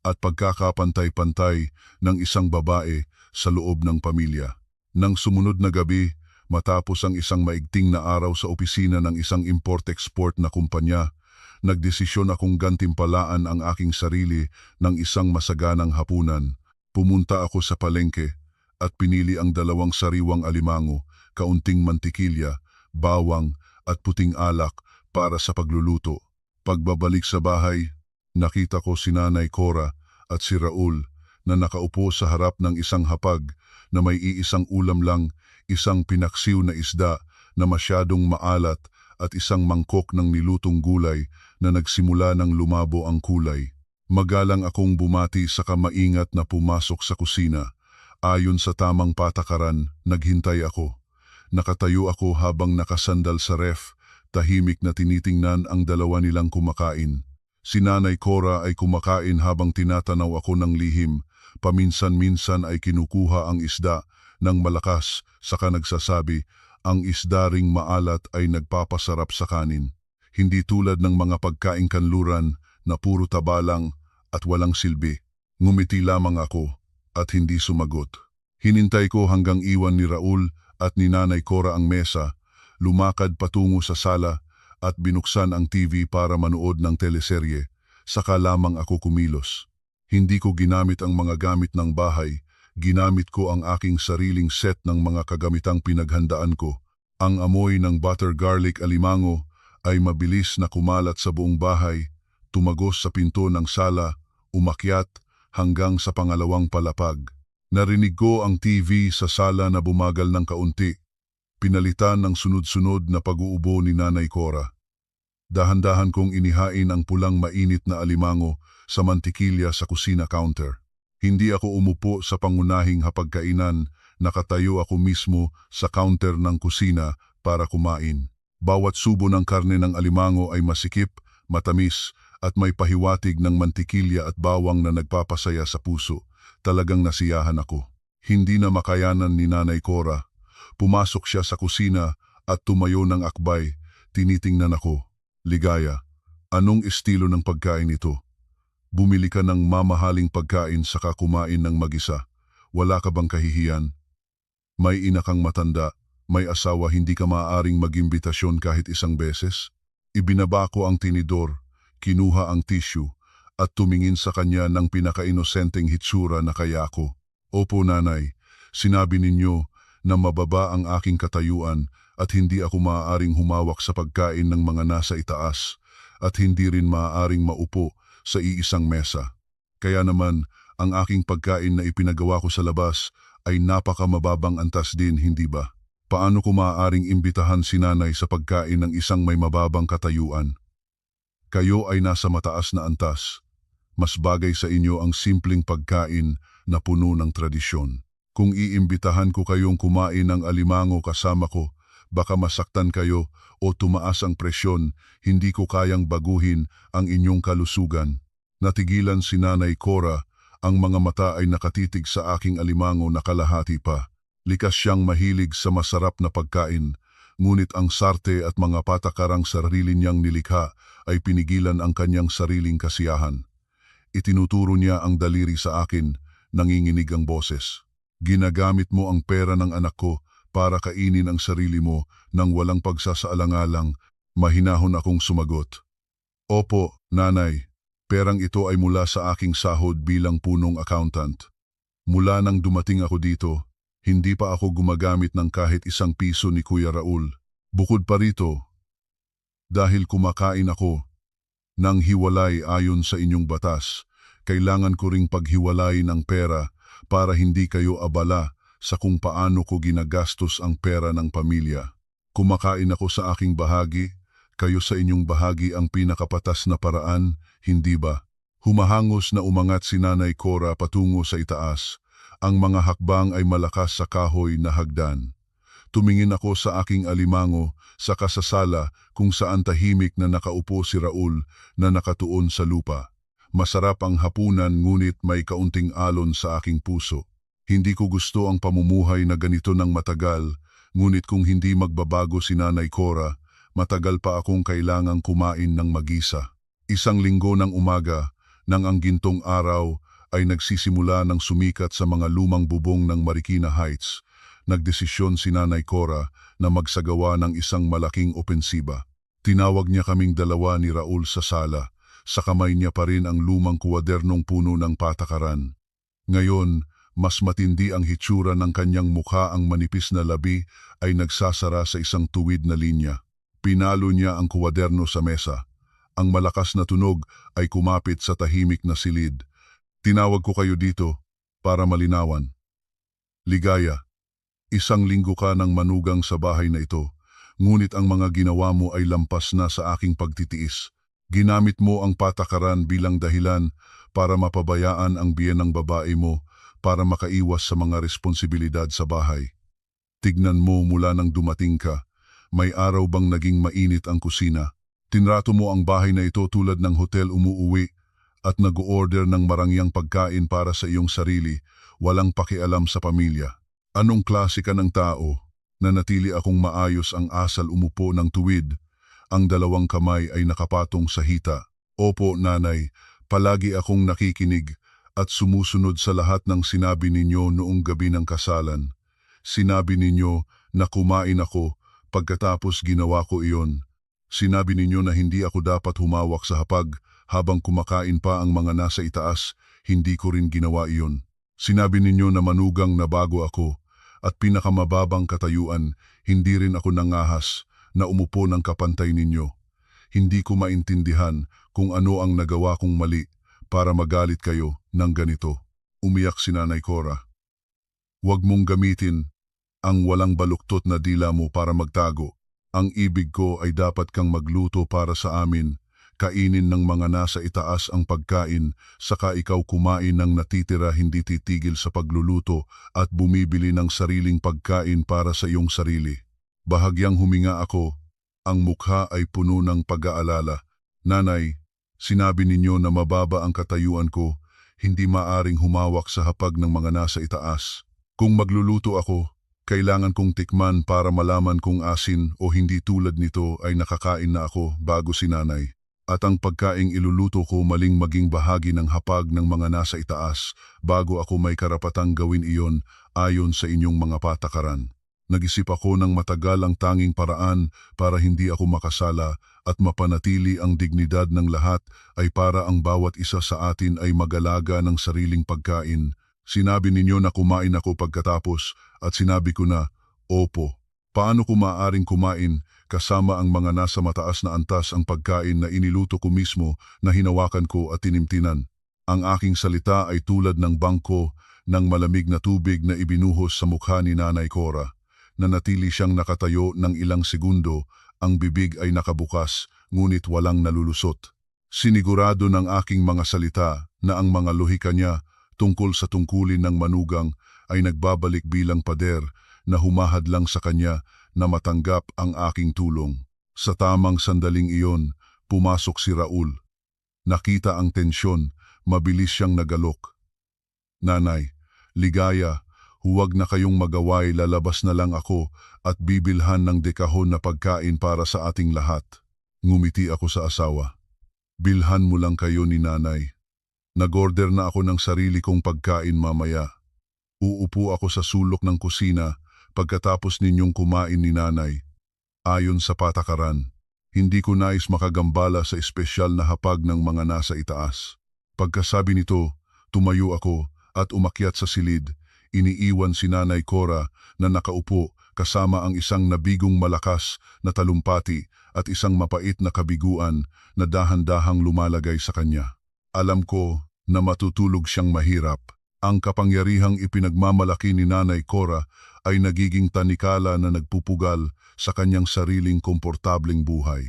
at pagkakapantay-pantay ng isang babae sa loob ng pamilya. Nang sumunod na gabi, matapos ang isang maigting na araw sa opisina ng isang import-export na kumpanya, nagdesisyon akong gantimpalaan ang aking sarili ng isang masaganang hapunan. Pumunta ako sa palengke at pinili ang 2 sariwang alimango, kaunting mantikilya, bawang at puting alak para sa pagluluto. Pagbabalik sa bahay, nakita ko si Nanay Cora at si Raul na nakaupo sa harap ng isang hapag na may iisang ulam lang, isang pinaksiw na isda na masyadong maalat at isang mangkok ng nilutong gulay na nagsimula ng lumabo ang kulay. Magalang akong bumati sa maingat na pumasok sa kusina. Ayon sa tamang patakaran, naghintay ako. Nakatayo ako habang nakasandal sa ref, tahimik na tinitingnan ang 2 nilang kumakain. Si Nanay Cora ay kumakain habang tinatanaw ako ng lihim. Paminsan-minsan ay kinukuha ang isda ng malakas, saka nagsasabi, ang isda ring maalat ay nagpapasarap sa kanin. Hindi tulad ng mga pagkaing kanluran na puro taba lang at walang silbi. Ngumiti lamang ako at hindi sumagot. Hinintay ko hanggang iwan ni Raul at ni Nanay Cora ang mesa, lumakad patungo sa sala at binuksan ang TV para manood ng teleserye. Saka lamang ako kumilos. Hindi ko ginamit ang mga gamit ng bahay, ginamit ko ang aking sariling set ng mga kagamitang pinaghandaan ko. Ang amoy ng butter garlic alimango ay mabilis na kumalat sa buong bahay, tumagos sa pinto ng sala, umakyat hanggang sa pangalawang palapag. Narinig ko ang TV sa sala na bumagal ng kaunti, pinalitan ng sunod-sunod na pag-uubo ni Nanay Cora. Dahan-dahan kong inihain ang pulang mainit na alimango sa mantikilya sa kusina counter. Hindi ako umupo sa pangunahing hapagkainan, nakatayo ako mismo sa counter ng kusina para kumain. Bawat subo ng karne ng alimango ay masikip, matamis, at may pahiwatig ng mantikilya at bawang na nagpapasaya sa puso. Talagang nasiyahan ako. Hindi na makayanan ni Nanay Cora. Pumasok siya sa kusina at tumayo ng akbay. Tinitingnan ako. Ligaya, anong estilo ng pagkain ito? Bumili ka ng mamahaling pagkain saka kumain ng mag-isa. Wala ka bang kahihiyan? May ina kang matanda, may asawa, hindi ka maaaring mag-imbitasyon kahit isang beses? Ibinaba ko ang tinidor, kinuha ang tissue, at tumingin sa kanya ng pinaka-inosenteng hitsura na kaya ko. Opo nanay, sinabi ninyo na mababa ang aking katayuan at hindi ako maaaring humawak sa pagkain ng mga nasa itaas at hindi rin maaaring maupo sa iisang mesa. Kaya naman, ang aking pagkain na ipinagawa ko sa labas ay napakamababang antas din, hindi ba? Paano ko maaaring imbitahan si nanay sa pagkain ng isang may mababang katayuan? Kayo ay nasa mataas na antas. Mas bagay sa inyo ang simpleng pagkain na puno ng tradisyon. Kung iimbitahan ko kayong kumain ng alimango kasama ko, baka masaktan kayo o tumaas ang presyon, hindi ko kayang baguhin ang inyong kalusugan. Natigilan si Nanay Cora, ang mga mata ay nakatitig sa aking alimango na kalahati pa. Likas siyang mahilig sa masarap na pagkain, ngunit ang sarte at mga patakarang sarili niyang nilikha ay pinigilan ang kanyang sariling kasiyahan. Itinuturo niya ang daliri sa akin, nanginginig ang boses. Ginagamit mo ang pera ng anak ko para kainin ang sarili mo nang walang pagsasaalang-alang. Mahinahon akong sumagot. Opo, nanay, perang ito ay mula sa aking sahod bilang punong accountant. Mula nang dumating ako dito, hindi pa ako gumagamit ng kahit isang piso ni Kuya Raul. Bukod pa rito, dahil kumakain ako nang hiwalay ayon sa inyong batas, kailangan ko ring paghiwalayin ang pera para hindi kayo abala sa kung paano ko ginagastos ang pera ng pamilya. Kumakain ako sa aking bahagi, kayo sa inyong bahagi ang pinakapatas na paraan, hindi ba? Humahangos na umangat si Nanay Cora patungo sa itaas. Ang mga hakbang ay malakas sa kahoy na hagdan. Tumingin ako sa aking alimango sa kasasala kung saan tahimik na nakaupo si Raul na nakatuon sa lupa. Masarap ang hapunan ngunit may kaunting alon sa aking puso. Hindi ko gusto ang pamumuhay na ganito ng matagal, ngunit kung hindi magbabago si Nanay Cora, matagal pa akong kailangang kumain ng mag-isa. Isang linggo ng umaga, nang ang gintong araw ay nagsisimula ng sumikat sa mga lumang bubong ng Marikina Heights, nagdesisyon si Nanay Cora na magsagawa ng isang malaking opensiba. Tinawag niya kaming dalawa ni Raul sa sala, sa kamay niya pa rin ang lumang kuwadernong puno ng patakaran. Ngayon, mas matindi ang hitsura ng kanyang mukha, ang manipis na labi ay nagsasara sa isang tuwid na linya. Pinalo niya ang kuwaderno sa mesa. Ang malakas na tunog ay kumapit sa tahimik na silid. Tinawag ko kayo dito para malinawan. Ligaya, isang linggo ka nang manugang sa bahay na ito, ngunit ang mga ginawa mo ay lampas na sa aking pagtitiis. Ginamit mo ang patakaran bilang dahilan para mapabayaan ang biyenang babae mo para makaiwas sa mga responsibilidad sa bahay. Tignan mo mula nang dumating ka, may araw bang naging mainit ang kusina? Tinrato mo ang bahay na ito tulad ng hotel, umuuwi at nag-order ng marangyang pagkain para sa iyong sarili, walang pakialam sa pamilya. Anong klase ka ng tao? Nanatili akong maayos ang asal, umupo ng tuwid. Ang dalawang kamay ay nakapatong sa hita. Opo, nanay, palagi akong nakikinig at sumusunod sa lahat ng sinabi ninyo noong gabi ng kasalan. Sinabi ninyo na kumain ako, pagkatapos ginawa ko iyon. Sinabi ninyo na hindi ako dapat humawak sa hapag habang kumakain pa ang mga nasa itaas, hindi ko rin ginawa iyon. Sinabi ninyo na manugang na bago ako at pinakamababang katayuan, hindi rin ako nangahas na umupo ng kapantay ninyo. Hindi ko maintindihan kung ano ang nagawa kong mali para magalit kayo ng ganito. Umiyak si Nanay Cora. Huwag mong gamitin ang walang baluktot na dila mo para magtago. Ang ibig ko ay dapat kang magluto para sa amin, kainin ng mga nasa itaas ang pagkain, saka ikaw kumain ng natitira, hindi titigil sa pagluluto at bumibili ng sariling pagkain para sa iyong sarili. Bahagyang huminga ako, ang mukha ay puno ng pag-aalala. Nanay, sinabi ninyo na mababa ang katayuan ko, hindi maaring humawak sa hapag ng mga nasa itaas. Kung magluluto ako, kailangan kong tikman para malaman kung asin o hindi, tulad nito ay nakakain na ako bago si nanay. At ang pagkaing iluluto ko maling maging bahagi ng hapag ng mga nasa itaas bago ako may karapatang gawin iyon ayon sa inyong mga patakaran. Nag-isip ako ng matagal, ang tanging paraan para hindi ako makasala at mapanatili ang dignidad ng lahat ay para ang bawat isa sa atin ay mag-alaga ng sariling pagkain. Sinabi ninyo na kumain ako pagkatapos at sinabi ko na, opo. Paano ko maaaring kumain kasama ang mga nasa mataas na antas ang pagkain na iniluto ko mismo, na hinawakan ko at tinimtinan? Ang aking salita ay tulad ng bangko ng malamig na tubig na ibinuhos sa mukha ni Nanay Cora. Nanatili siyang nakatayo ng ilang segundo, ang bibig ay nakabukas, ngunit walang nalulusot. Sinigurado ng aking mga salita na ang mga lohika niya tungkol sa tungkulin ng manugang ay nagbabalik bilang pader na humahadlang sa kanya na matanggap ang aking tulong. Sa tamang sandaling iyon, pumasok si Raul. Nakita ang tensyon, mabilis siyang nagalok. Nanay, ligaya, huwag na kayong magaway, lalabas na lang ako at bibilhan ng dekahon na pagkain para sa ating lahat. Ngumiti ako sa asawa. Bilhan mo lang kayo ni nanay. Nag-order na ako ng sarili kong pagkain mamaya. Uupo ako sa sulok ng kusina pagkatapos ninyong kumain ni nanay. Ayon sa patakaran, hindi ko nais makagambala sa espesyal na hapag ng mga nasa itaas. Pagkasabi nito, tumayo ako at umakyat sa silid. Iniiwan si Nanay Cora na nakaupo kasama ang isang nabigong malakas na talumpati at isang mapait na kabiguan na dahan-dahang lumalagay sa kanya. Alam ko na matutulog siyang mahirap. Ang kapangyarihang ipinagmamalaki ni Nanay Cora ay nagiging tanikala na nagpupugal sa kanyang sariling komportableng buhay.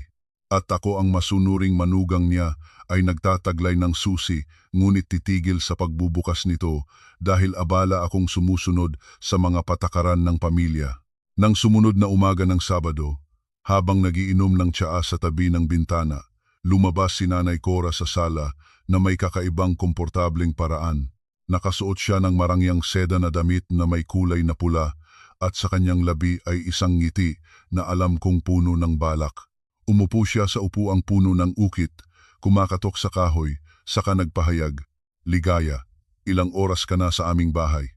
At ako ang masunuring manugang niya ay nagtataglay ng susi, ngunit titigil sa pagbubukas nito dahil abala akong sumusunod sa mga patakaran ng pamilya. Nang sumunod na umaga ng Sabado, habang nagiinom ng tsaa sa tabi ng bintana, lumabas si Nanay Cora sa sala na may kakaibang komportableng paraan. Nakasuot siya ng marangyang seda na damit na may kulay na pula at sa kanyang labi ay isang ngiti na alam kong puno ng balak. Umupo siya sa upuang puno ng ukit, kumakatok sa kahoy, saka nagpahayag, "Ligaya, ilang oras ka na sa aming bahay?"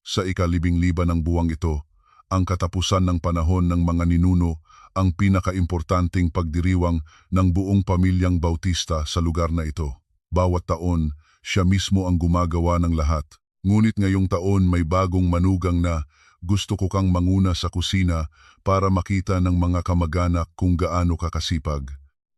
Sa ika-15 ng buwang ito, ang katapusan ng panahon ng mga ninuno, ang pinakaimportanteng pagdiriwang ng buong pamilyang Bautista sa lugar na ito. Bawat taon, siya mismo ang gumagawa ng lahat. Ngunit ngayong taon may bagong manugang na, gusto ko kang manguna sa kusina para makita ng mga kamag-anak kung gaano ka kasipag.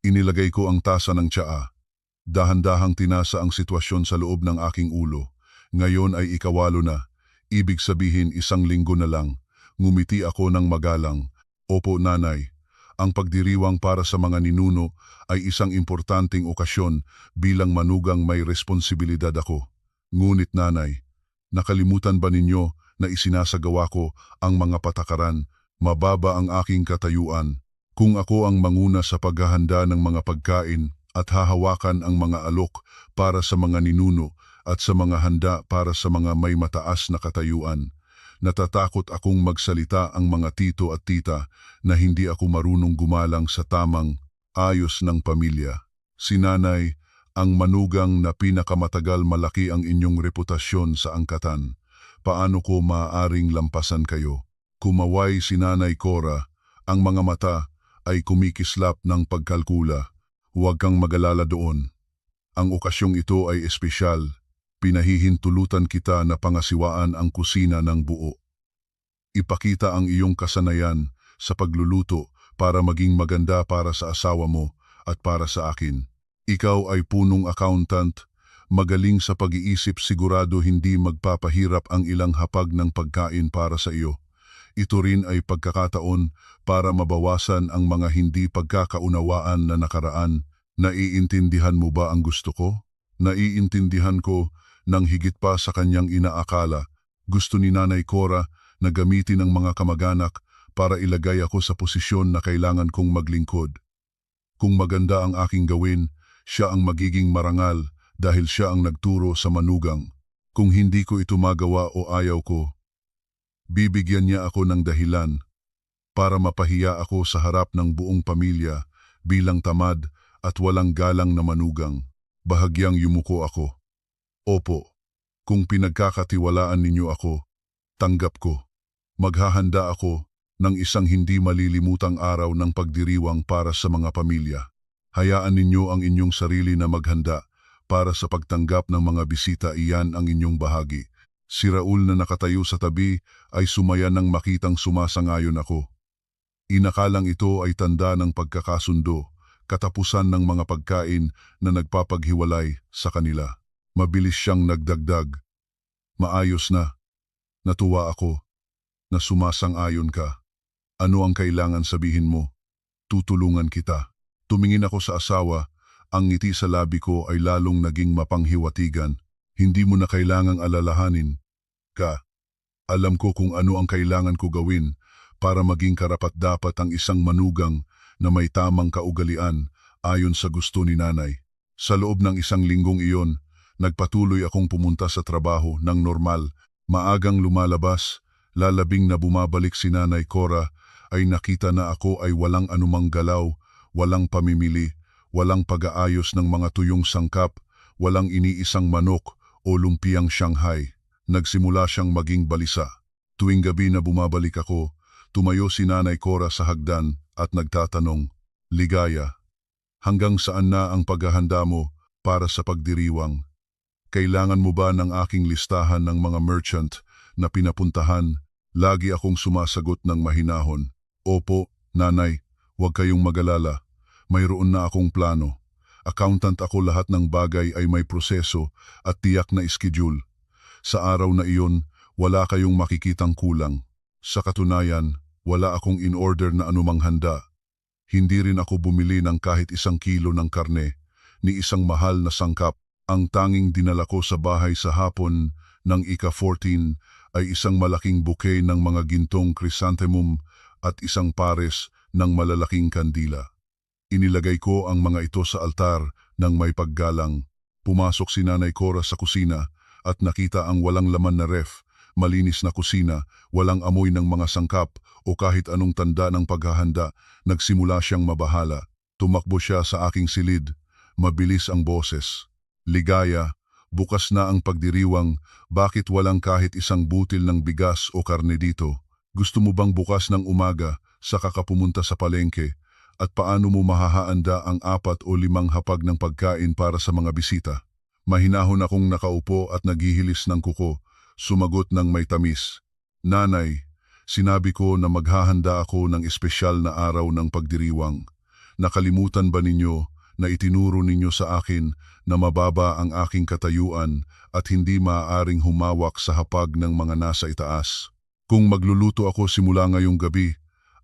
Inilagay ko ang tasa ng tsaa. Dahan-dahang tinasa ang sitwasyon sa loob ng aking ulo. Ngayon ay ikawalo na. Ibig sabihin 1 linggo na lang. Ngumiti ako ng magalang. Opo, nanay. Ang pagdiriwang para sa mga ninuno ay isang importanteng okasyon bilang manugang may responsibilidad ako. Ngunit nanay, nakalimutan ba ninyo na isinasagawa ko ang mga patakaran, mababa ang aking katayuan? Kung ako ang manguna sa paghahanda ng mga pagkain at hahawakan ang mga alok para sa mga ninuno at sa mga handa para sa mga may mataas na katayuan, natatakot akong magsalita ang mga tito at tita na hindi ako marunong gumalang sa tamang ayos ng pamilya. Si nanay, ang manugang na pinakamatagal, malaki ang inyong reputasyon sa angkatan. Paano ko maaaring lampasan kayo? Kumaway si Nanay Cora, ang mga mata ay kumikislap ng pagkalkula. Huwag kang mag-alala doon. Ang okasyong ito ay espesyal. Pinahihintulutan kita na pangasiwaan ang kusina ng buo. Ipakita ang iyong kasanayan sa pagluluto para maging maganda para sa asawa mo at para sa akin. Ikaw ay punong accountant, magaling sa pag-iisip, sigurado hindi magpapahirap ang ilang hapag ng pagkain para sa iyo. Ito rin ay pagkakataon para mabawasan ang mga hindi pagkakaunawaan na nakaraan. Naiintindihan mo ba ang gusto ko? Naiintindihan ko nang higit pa sa kanyang inaakala. Gusto ni Nanay Cora na gamitin ang mga kamag-anak para ilagay ako sa posisyon na kailangan kong maglingkod. Kung maganda ang aking gawin, siya ang magiging marangal dahil siya ang nagturo sa manugang. Kung hindi ko ito magawa o ayaw ko, bibigyan niya ako ng dahilan para mapahiya ako sa harap ng buong pamilya bilang tamad at walang galang na manugang. Bahagyang yumuko ako. Opo, kung pinagkakatiwalaan ninyo ako, tanggap ko. Maghahanda ako ng isang hindi malilimutang araw ng pagdiriwang para sa mga pamilya. Hayaan ninyo ang inyong sarili na maghanda para sa pagtanggap ng mga bisita, iyan ang inyong bahagi. Si Raul na nakatayo sa tabi ay sumaya nang makitang sumasangayon ako. Inakalang ito ay tanda ng pagkakasundo, katapusan ng mga pagkain na nagpapaghiwalay sa kanila. Mabilis siyang nagdagdag. Maayos na. Natuwa ako. na sumasang-ayon ka. Ano ang kailangan sabihin mo? Tutulungan kita. Tumingin ako sa asawa, ang ngiti sa labi ko ay lalong naging mapanghiwatigan. Hindi mo na kailangang alalahanin ka. Alam ko kung ano ang kailangan ko gawin para maging karapat-dapat ang isang manugang na may tamang kaugalian ayon sa gusto ni nanay. Sa loob ng 1 linggong iyon, nagpatuloy akong pumunta sa trabaho ng normal. Maagang lumalabas, lalabing na bumabalik si Nanay Cora, ay nakita na ako ay walang anumang galaw, walang pamimili, walang pag-aayos ng mga tuyong sangkap, walang iniisang manok o lumpiang Shanghai. Nagsimula siyang maging balisa. Tuwing gabi na bumabalik ako, tumayo si Nanay Cora sa hagdan at nagtatanong, "Ligaya, hanggang saan na ang paghahanda mo para sa pagdiriwang? Kailangan mo ba ng aking listahan ng mga merchant na pinapuntahan?" Lagi akong sumasagot ng mahinahon, "Opo, nanay, huwag kayong mag-alala. Mayroon na akong plano. Accountant ako, lahat ng bagay ay may proseso at tiyak na schedule. Sa araw na iyon, wala kayong makikitang kulang." Sa katunayan, wala akong in-order na anumang handa. Hindi rin ako bumili ng kahit 1 kilo ng karne, ni isang mahal na sangkap. Ang tanging dinala ko sa bahay sa hapon ng ika-14 ay isang malaking bouquet ng mga gintong chrysanthemum at isang pares ng malalaking kandila. Inilagay ko ang mga ito sa altar ng may paggalang. Pumasok si Nanay Cora sa kusina at nakita ang walang laman na ref, malinis na kusina, walang amoy ng mga sangkap o kahit anong tanda ng paghahanda. Nagsimula siyang mabahala. Tumakbo siya sa aking silid. Mabilis ang boses. "Ligaya, bukas na ang pagdiriwang, bakit walang kahit 1 butil ng bigas o karne dito? Gusto mo bang bukas ng umaga saka ka pumunta sa palengke? At paano mo mahahaanda ang 4 o 5 hapag ng pagkain para sa mga bisita?" Mahinahon akong nakaupo at naghihilis ng kuko. Sumagot ng may tamis, "Nanay, sinabi ko na maghahanda ako ng espesyal na araw ng pagdiriwang. Nakalimutan ba ninyo na itinuro ninyo sa akin na mababa ang aking katayuan at hindi maaaring humawak sa hapag ng mga nasa itaas? Kung magluluto ako simula ngayong gabi,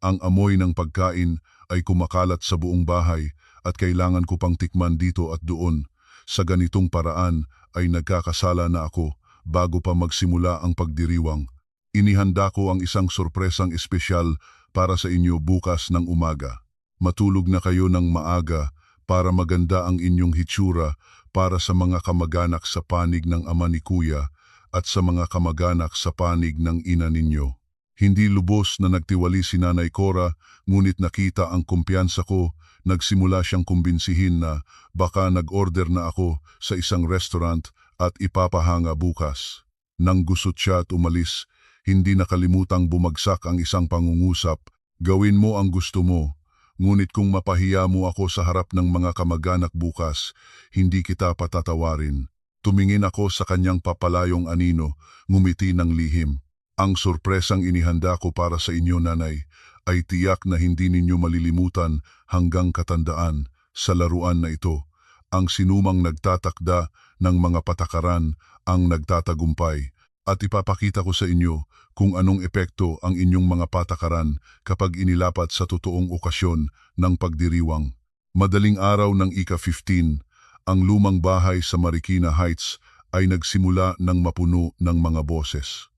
ang amoy ng pagkain ay kumakalat sa buong bahay at kailangan ko pang tikman dito at doon. Sa ganitong paraan ay nagkakasala na ako bago pa magsimula ang pagdiriwang. Inihanda ko ang isang sorpresang espesyal para sa inyo bukas ng umaga. Matulog na kayo ng maaga para maganda ang inyong hitsura para sa mga kamag-anak sa panig ng ama ni Kuya at sa mga kamag-anak sa panig ng ina ninyo." Hindi lubos na nagtiwali si Nanay Cora, ngunit nakita ang kumpiyansa ko. Nagsimula siyang kumbinsihin na baka nag-order na ako sa isang restaurant at ipapahanga bukas. Nang gusot siya at umalis, hindi nakalimutang bumagsak ang isang pangungusap, "Gawin mo ang gusto mo. Ngunit kung mapahiya mo ako sa harap ng mga kamag-anak bukas, hindi kita patatawarin." Tumingin ako sa kanyang papalayong anino, ngumiti ng lihim. "Ang sorpresang inihanda ko para sa inyo, nanay, ay tiyak na hindi ninyo malilimutan hanggang katandaan. Sa laruan na ito, ang sinumang nagtatakda ng mga patakaran ang nagtatagumpay. At ipapakita ko sa inyo kung anong epekto ang inyong mga patakaran kapag inilapat sa totoong okasyon ng pagdiriwang." Madaling araw ng ika-15, ang lumang bahay sa Marikina Heights ay nagsimula ng mapuno ng mga boses.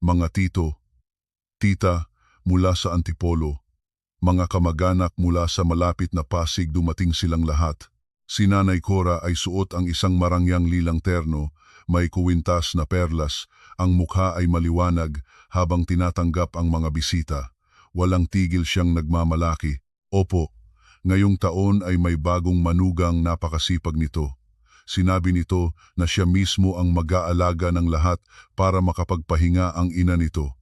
Mga tito, tita mula sa Antipolo, mga kamag-anak mula sa malapit na Pasig, dumating silang lahat. Si Nanay Cora ay suot ang isang marangyang lilang terno, may kuwintas na perlas, ang mukha ay maliwanag habang tinatanggap ang mga bisita. Walang tigil siyang nagmamalaki, "Opo, ngayong taon ay may bagong manugang, napakasipag nito. Sinabi nito na siya mismo ang mag-aalaga ng lahat para makapagpahinga ang ina nito.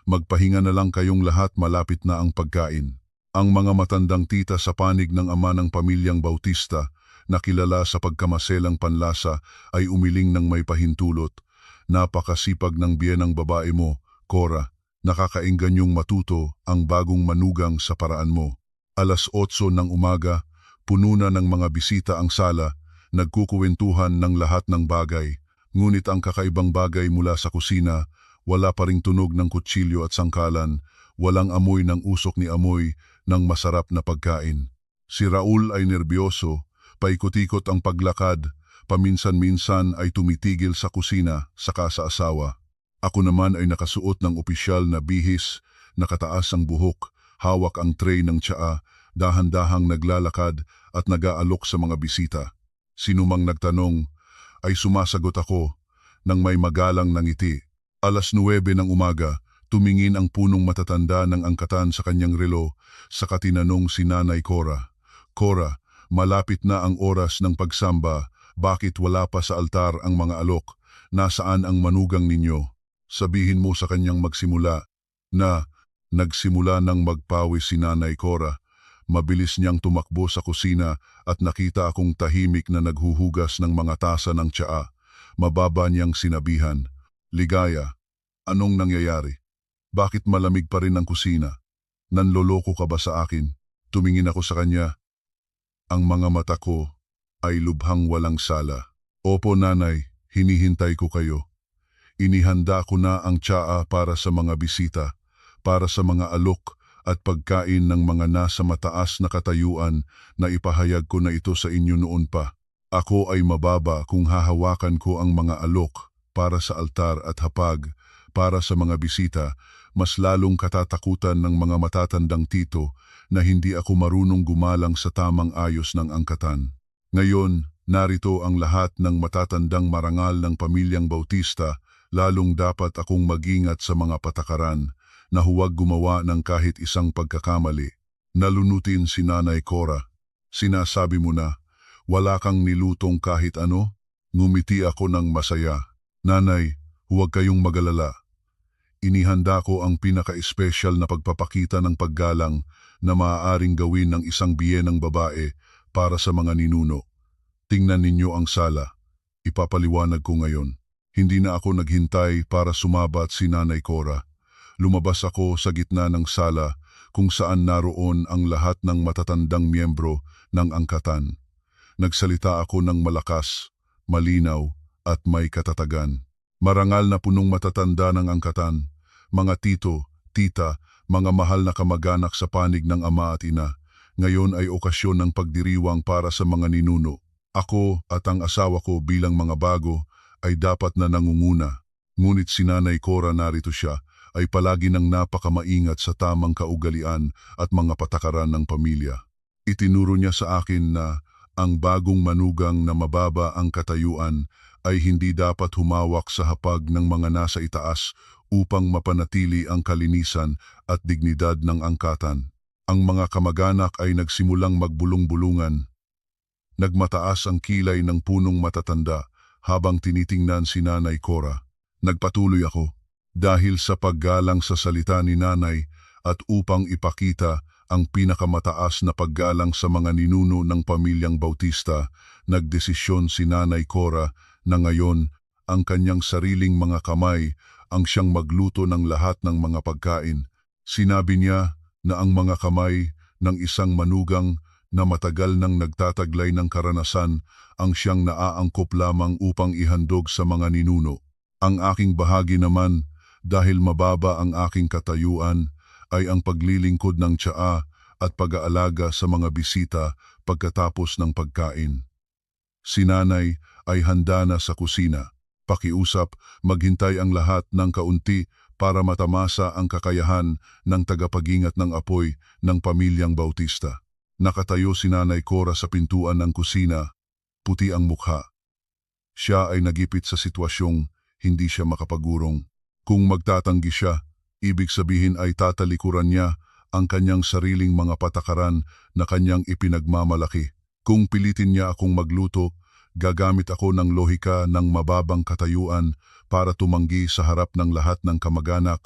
Magpahinga na lang kayong lahat, malapit na ang pagkain." Ang mga matandang tita sa panig ng ama ng pamilyang Bautista, na kilala sa pagkamaselang panlasa, ay umiling ng may pahintulot, "Napakasipag ng biyenang babae mo, Cora. Nakakaingganyong matuto ang bagong manugang sa paraan mo." 8:00 ng umaga, puno na ng mga bisita ang sala, nagkukuwentuhan ng lahat ng bagay. Ngunit ang kakaibang bagay mula sa kusina, Wala pa ring tunog ng kutsilyo at sangkalan, walang amoy ng usok ni amoy ng masarap na pagkain. Si Raul ay nerbyoso, paikot-ikot ang paglakad, paminsan-minsan ay tumitigil sa kusina saka sa asawa. Ako naman ay nakasuot ng opisyal na bihis, nakataas ang buhok, hawak ang tray ng tsaa, dahan-dahang naglalakad at nag-aalok sa mga bisita. Sinumang nagtanong, ay sumasagot ako nang may magalang na ngiti. 9:00 ng umaga, tumingin ang punong matatanda ng angkatan sa kanyang relo, saka tinanong si Nanay Cora. Cora, malapit na ang oras ng pagsamba, bakit wala pa sa altar ang mga alok? Nasaan ang manugang ninyo? Sabihin mo sa kanyang magsimula na nagsimula ng magpawis si Nanay Cora. Mabilis niyang tumakbo sa kusina at nakita akong tahimik na naghuhugas ng mga tasa ng tsaa. Mababa niyang sinabihan, "Ligaya, anong nangyayari? Bakit malamig pa rin ang kusina? Nanloloko ka ba sa akin?" Tumingin ako sa kanya. Ang mga mata ko ay lubhang walang sala. "Opo nanay, hinihintay ko kayo. Inihanda ko na ang tsaa para sa mga bisita, para sa mga alok at pagkain ng mga nasa mataas na katayuan na ipahayag ko na ito sa inyo noon pa. Ako ay mababa kung hahawakan ko ang mga alok para sa altar at hapag para sa mga bisita, mas lalong katatakutan ng mga matatandang tito na hindi ako marunong gumalang sa tamang ayos ng angkatan. Ngayon, narito ang lahat ng matatandang marangal ng pamilyang Bautista, lalong dapat akong mag-ingat sa mga patakaran na huwag gumawa ng kahit isang pagkakamali." Nalunutin si Nanay Cora. "Sinasabi mo na, wala kang nilutong kahit ano?" Ngumiti ako ng masaya. "Nanay, huwag kayong magalala. Inihanda ko ang pinaka-espesyal na pagpapakita ng paggalang na maaaring gawin ng isang biyenang babae para sa mga ninuno. Tingnan ninyo ang sala. Ipapaliwanag ko ngayon." Hindi na ako naghintay para sumabat si Nanay Cora. Lumabas ako sa gitna ng sala kung saan naroon ang lahat ng matatandang miyembro ng angkatan. Nagsalita ako ng malakas, malinaw at may katatagan. Marangal na punong matatanda ng angkatan, mga tito, tita, mga mahal na kamag-anak sa panig ng ama at ina. Ngayon ay okasyon ng pagdiriwang para sa mga ninuno. Ako at ang asawa ko bilang mga bago ay dapat na nangunguna. Ngunit si Nanay Cora, narito siya, ay palagi nang napakamaingat sa tamang kaugalian at mga patakaran ng pamilya. Itinuro niya sa akin na ang bagong manugang na mababa ang katayuan ay hindi dapat humawak sa hapag ng mga nasa itaas upang mapanatili ang kalinisan at dignidad ng angkatan. Ang mga kamag-anak ay nagsimulang magbulong-bulungan. Nagmataas ang kilay ng punong matatanda habang tinitingnan si Nanay Cora. Nagpatuloy ako. Dahil sa paggalang sa salita ni Nanay at upang ipakita ang pinakamataas na paggalang sa mga ninuno ng pamilyang Bautista, nagdesisyon si Nanay Cora na ngayon ang kanyang sariling mga kamay ang siyang magluto ng lahat ng mga pagkain. Sinabi niya na ang mga kamay ng isang manugang na matagal nang nagtataglay ng karanasan ang siyang naaangkop lamang upang ihandog sa mga ninuno. Ang aking bahagi naman, dahil mababa ang aking katayuan, ay ang paglilingkod ng tsaa at pag-aalaga sa mga bisita pagkatapos ng pagkain. Si Nanay ay handa na sa kusina. Pakiusap, maghintay ang lahat ng kaunti para matamasa ang kakayahan ng tagapag-ingat ng apoy ng pamilyang Bautista. Nakatayo si Nanay Cora sa pintuan ng kusina, puti ang mukha. Siya ay nagipit sa sitwasyong hindi siya makapagurong. Kung magtatanggi siya, ibig sabihin ay tatalikuran niya ang kanyang sariling mga patakaran na kanyang ipinagmamalaki. Kung pilitin niya akong magluto, gagamit ako ng lohika ng mababang katayuan para tumanggi sa harap ng lahat ng kamag-anak.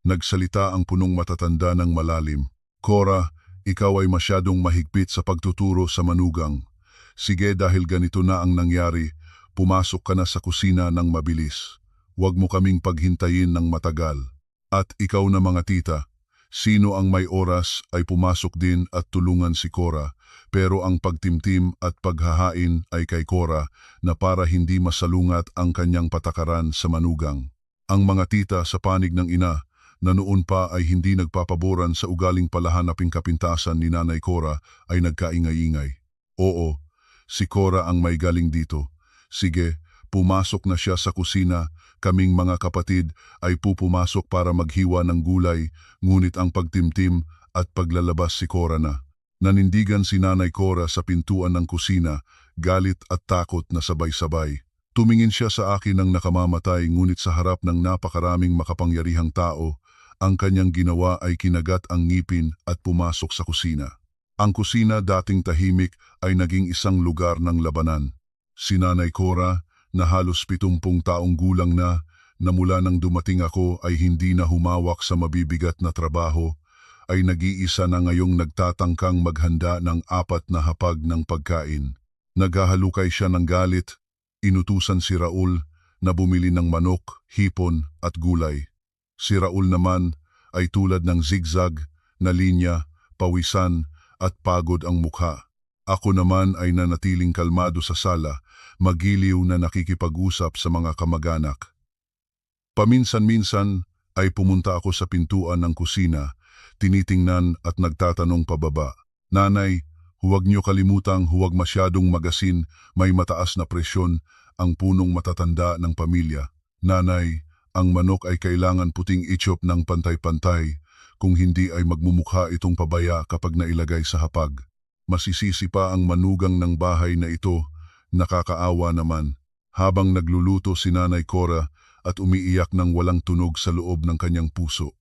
Nagsalita ang punong matatanda ng malalim. "Cora, ikaw ay masyadong mahigpit sa pagtuturo sa manugang. Sige, dahil ganito na ang nangyari, pumasok ka na sa kusina ng mabilis. Huwag mo kaming paghintayin ng matagal. At ikaw na mga tita, sino ang may oras ay pumasok din at tulungan si Cora, pero ang pagtimtim at paghahain ay kay Cora na para hindi masalungat ang kanyang patakaran sa manugang." Ang mga tita sa panig ng ina na noon pa ay hindi nagpapaboran sa ugaling palahanaping kapintasan ni Nanay Cora ay nagkaingay-ingay. Oo, si Cora ang may galing dito. Sige, pumasok na siya sa kusina. Kaming mga kapatid ay pupumasok para maghiwa ng gulay, ngunit ang pagtimtim at paglalabas si Cora na. Nanindigan si Nanay Cora sa pintuan ng kusina, galit at takot na sabay-sabay. Tumingin siya sa akin ng nakamamatay, ngunit sa harap ng napakaraming makapangyarihang tao, ang kanyang ginawa ay kinagat ang ngipin at pumasok sa kusina. Ang kusina, dating tahimik, ay naging isang lugar ng labanan. Si Nanay Cora, na halos 70 taong gulang na mula nang dumating ako ay hindi na humawak sa mabibigat na trabaho, ay nag-iisa na ngayong nagtatangkang maghanda ng 4 na hapag ng pagkain. Naghahalukay siya ng galit. Inutusan si Raul na bumili ng manok, hipon at gulay. Si Raul naman ay tulad ng zigzag na linya, pawisan at pagod ang mukha. Ako naman ay nanatiling kalmado sa sala, magiliw na nakikipag-usap sa mga kamag-anak. Paminsan-minsan ay pumunta ako sa pintuan ng kusina, tinitingnan at nagtatanong pababa. Nanay, huwag niyo kalimutang huwag masyadong magasin, may mataas na presyon ang punong matatanda ng pamilya. Nanay, ang manok ay kailangan puting i-chop ng pantay-pantay, kung hindi ay magmumukha itong pabaya kapag nailagay sa hapag. Masisisi pa ang manugang ng bahay na ito, nakakaawa naman. Habang nagluluto si Nanay Cora at umiiyak ng walang tunog sa loob ng kanyang puso.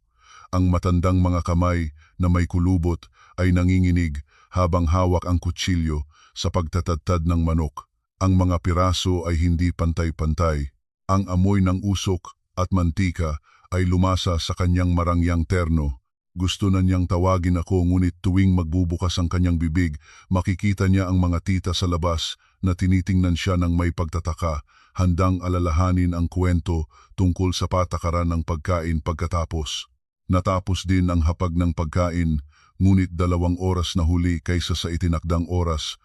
Ang matandang mga kamay na may kulubot ay nanginginig habang hawak ang kutsilyo sa pagtatadtad ng manok. Ang mga piraso ay hindi pantay-pantay. Ang amoy ng usok at mantika ay lumasa sa kanyang marangyang terno. Gusto na niyang tawagin ako, ngunit tuwing magbubukas ang kanyang bibig, makikita niya ang mga tita sa labas na tinitingnan siya ng may pagtataka, handang alalahanin ang kwento tungkol sa patakaran ng pagkain pagkatapos. Natapos din ang hapag ng pagkain, ngunit 2 oras na huli kaysa sa itinakdang oras.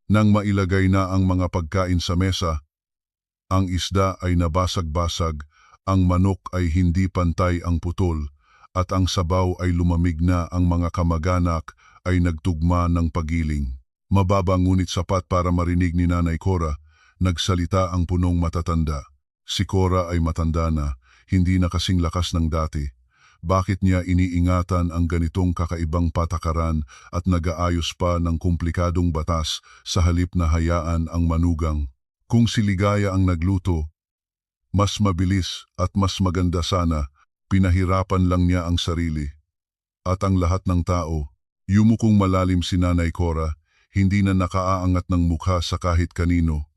Nang mailagay na ang mga pagkain sa mesa, ang isda ay nabasag-basag, ang manok ay hindi pantay ang putol, at ang sabaw ay lumamig na. Ang mga kamag-anak ay nagtugma ng pagiling. Mababa ngunit sapat para marinig ni Nanay Cora, nagsalita ang punong matatanda. Si Cora ay matanda na, hindi na kasing lakas ng dati. Bakit niya iniingatan ang ganitong kakaibang patakaran at nag-aayos pa ng komplikadong batas sa halip na hayaan ang manugang? Kung si Ligaya ang nagluto, mas mabilis at mas maganda sana, pinahirapan lang niya ang sarili. At ang lahat ng tao, yumukong malalim si Nanay Cora, hindi na nakaaangat ng mukha sa kahit kanino.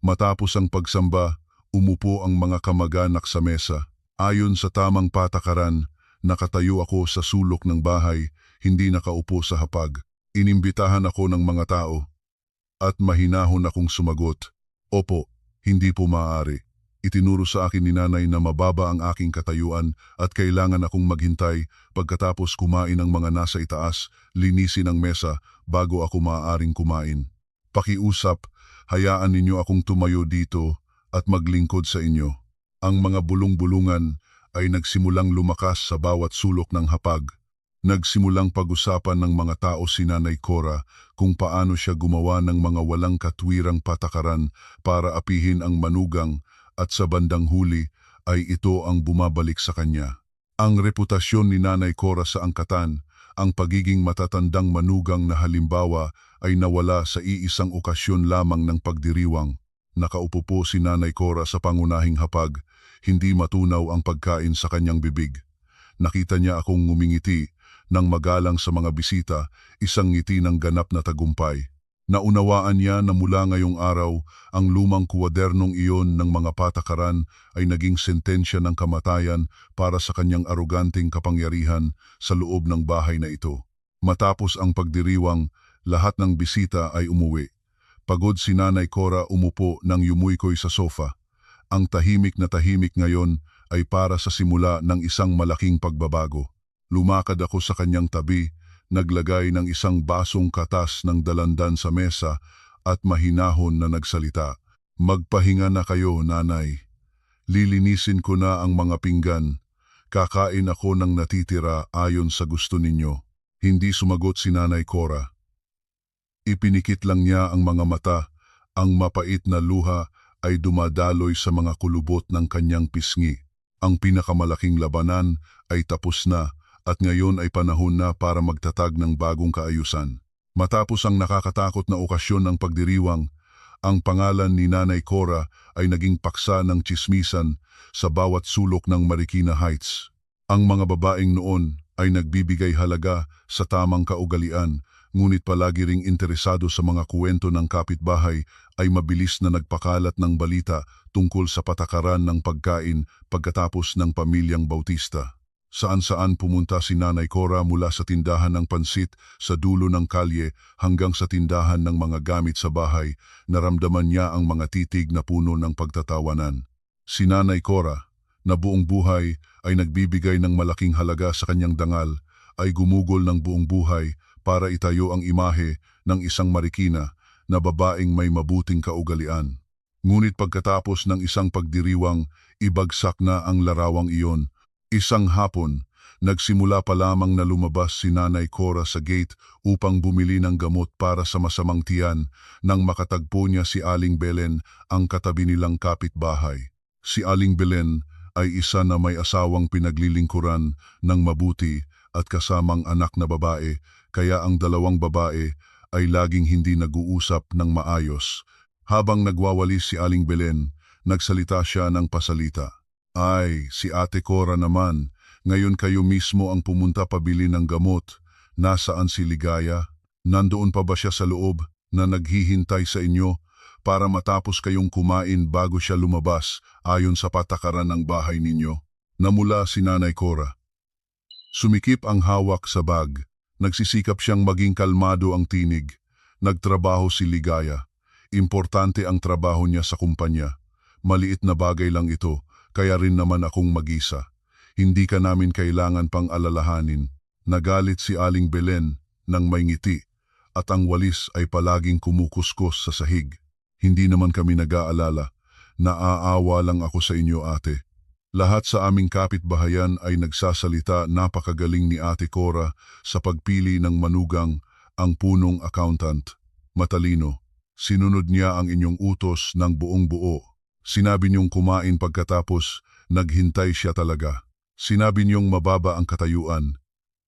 Matapos ang pagsamba, umupo ang mga kamag-anak sa mesa. Ayon sa tamang patakaran, nakatayo ako sa sulok ng bahay, hindi nakaupo sa hapag. Inimbitahan ako ng mga tao. At mahinahon akong sumagot, "Opo, hindi po maaari." Itinuro sa akin ni Nanay na mababa ang aking katayuan at kailangan akong maghintay. Pagkatapos kumain ang mga nasa itaas, linisin ang mesa bago ako maaaring kumain. "Pakiusap, hayaan ninyo akong tumayo dito at maglingkod sa inyo." Ang mga bulong-bulungan ay nagsimulang lumakas sa bawat sulok ng hapag. Nagsimulang pag-usapan ng mga tao si Nanay Cora kung paano siya gumawa ng mga walang katwirang patakaran para apihin ang manugang, at sa bandang huli ay ito ang bumabalik sa kanya. Ang reputasyon ni Nanay Cora sa angkatan, ang pagiging matatandang manugang na halimbawa, ay nawala sa iisang okasyon lamang ng pagdiriwang. Nakaupo po si Nanay Cora sa pangunahing hapag, hindi matunaw ang pagkain sa kanyang bibig. Nakita niya akong ngumingiti nang magalang sa mga bisita, isang ngiti ng ganap na tagumpay. Naunawaan niya na mula ngayong araw, ang lumang kuwadernong iyon ng mga patakaran ay naging sentensya ng kamatayan para sa kanyang aroganteng kapangyarihan sa loob ng bahay na ito. Matapos ang pagdiriwang, lahat ng bisita ay umuwi. Pagod si Nanay Cora, umupo nang yumuykoy sa sofa. Ang tahimik na tahimik ngayon ay para sa simula ng isang malaking pagbabago. Lumakad ako sa kanyang tabi, naglagay ng isang basong katas ng dalandan sa mesa at mahinahon na nagsalita. "Magpahinga na kayo, Nanay. Lilinisin ko na ang mga pinggan. Kakain ako ng natitira ayon sa gusto ninyo. Hindi sumagot si Nanay Cora. Ipinikit lang niya ang mga mata. Ang mapait na luha ay dumadaloy sa mga kulubot ng kanyang pisngi. Ang pinakamalaking labanan ay tapos na at ngayon ay panahon na para magtatag ng bagong kaayusan. Matapos ang nakakatakot na okasyon ng pagdiriwang, ang pangalan ni Nanay Cora ay naging paksa ng tsismisan sa bawat sulok ng Marikina Heights. Ang mga babaeng noon ay nagbibigay halaga sa tamang kaugalian, ngunit palagi ring interesado sa mga kuwento ng kapitbahay ay mabilis na nagpakalat ng balita tungkol sa patakaran ng pagkain pagkatapos ng pamilyang Bautista. Saan-saan pumunta si Nanay Cora mula sa tindahan ng pansit sa dulo ng kalye hanggang sa tindahan ng mga gamit sa bahay, naramdaman niya ang mga titig na puno ng pagtatawanan. Si Nanay Cora, na buong buhay ay nagbibigay ng malaking halaga sa kanyang dangal, ay gumugol ng buong buhay para itayo ang imahe ng isang Marikina na babaeng may mabuting kaugalian. Ngunit pagkatapos ng isang pagdiriwang, ibagsak na ang larawang iyon. Isang hapon, nagsimula pa lamang na lumabas si Nanay Cora sa gate upang bumili ng gamot para sa masamang tiyan nang makatagpo niya si Aling Belen, ang katabi nilang kapitbahay. Si Aling Belen ay isa na may asawang pinaglilingkuran ng mabuti at kasamang anak na babae, kaya ang dalawang babae ay laging hindi nag-uusap ng maayos. Habang nagwawalis si Aling Belen, nagsalita siya ng pasalita. Ay, si Ate Cora naman, ngayon kayo mismo ang pumunta pabili ng gamot. Nasaan si Ligaya? Nandoon pa ba siya sa loob na naghihintay sa inyo para matapos kayong kumain bago siya lumabas ayon sa patakaran ng bahay ninyo? Namula si Nanay Cora. Sumikip ang hawak sa bag. Nagsisikap siyang maging kalmado ang tinig. Nagtrabaho si Ligaya. Importante ang trabaho niya sa kumpanya. Maliit na bagay lang ito. Kaya rin naman akong mag-isa. Hindi ka namin kailangan pang alalahanin. Nagalit si Aling Belen nang may ngiti at ang walis ay palaging kumukuskus sa sahig. Hindi naman kami nag-aalala. Naaawa lang ako sa inyo, ate. Lahat sa aming kapitbahayan ay nagsasalita napakagaling ni Ate Cora sa pagpili ng manugang, ang punong accountant. Matalino. Sinunod niya ang inyong utos ng buong buo. Sinabi niyong kumain pagkatapos, naghintay siya talaga. Sinabi niyong mababa ang katayuan.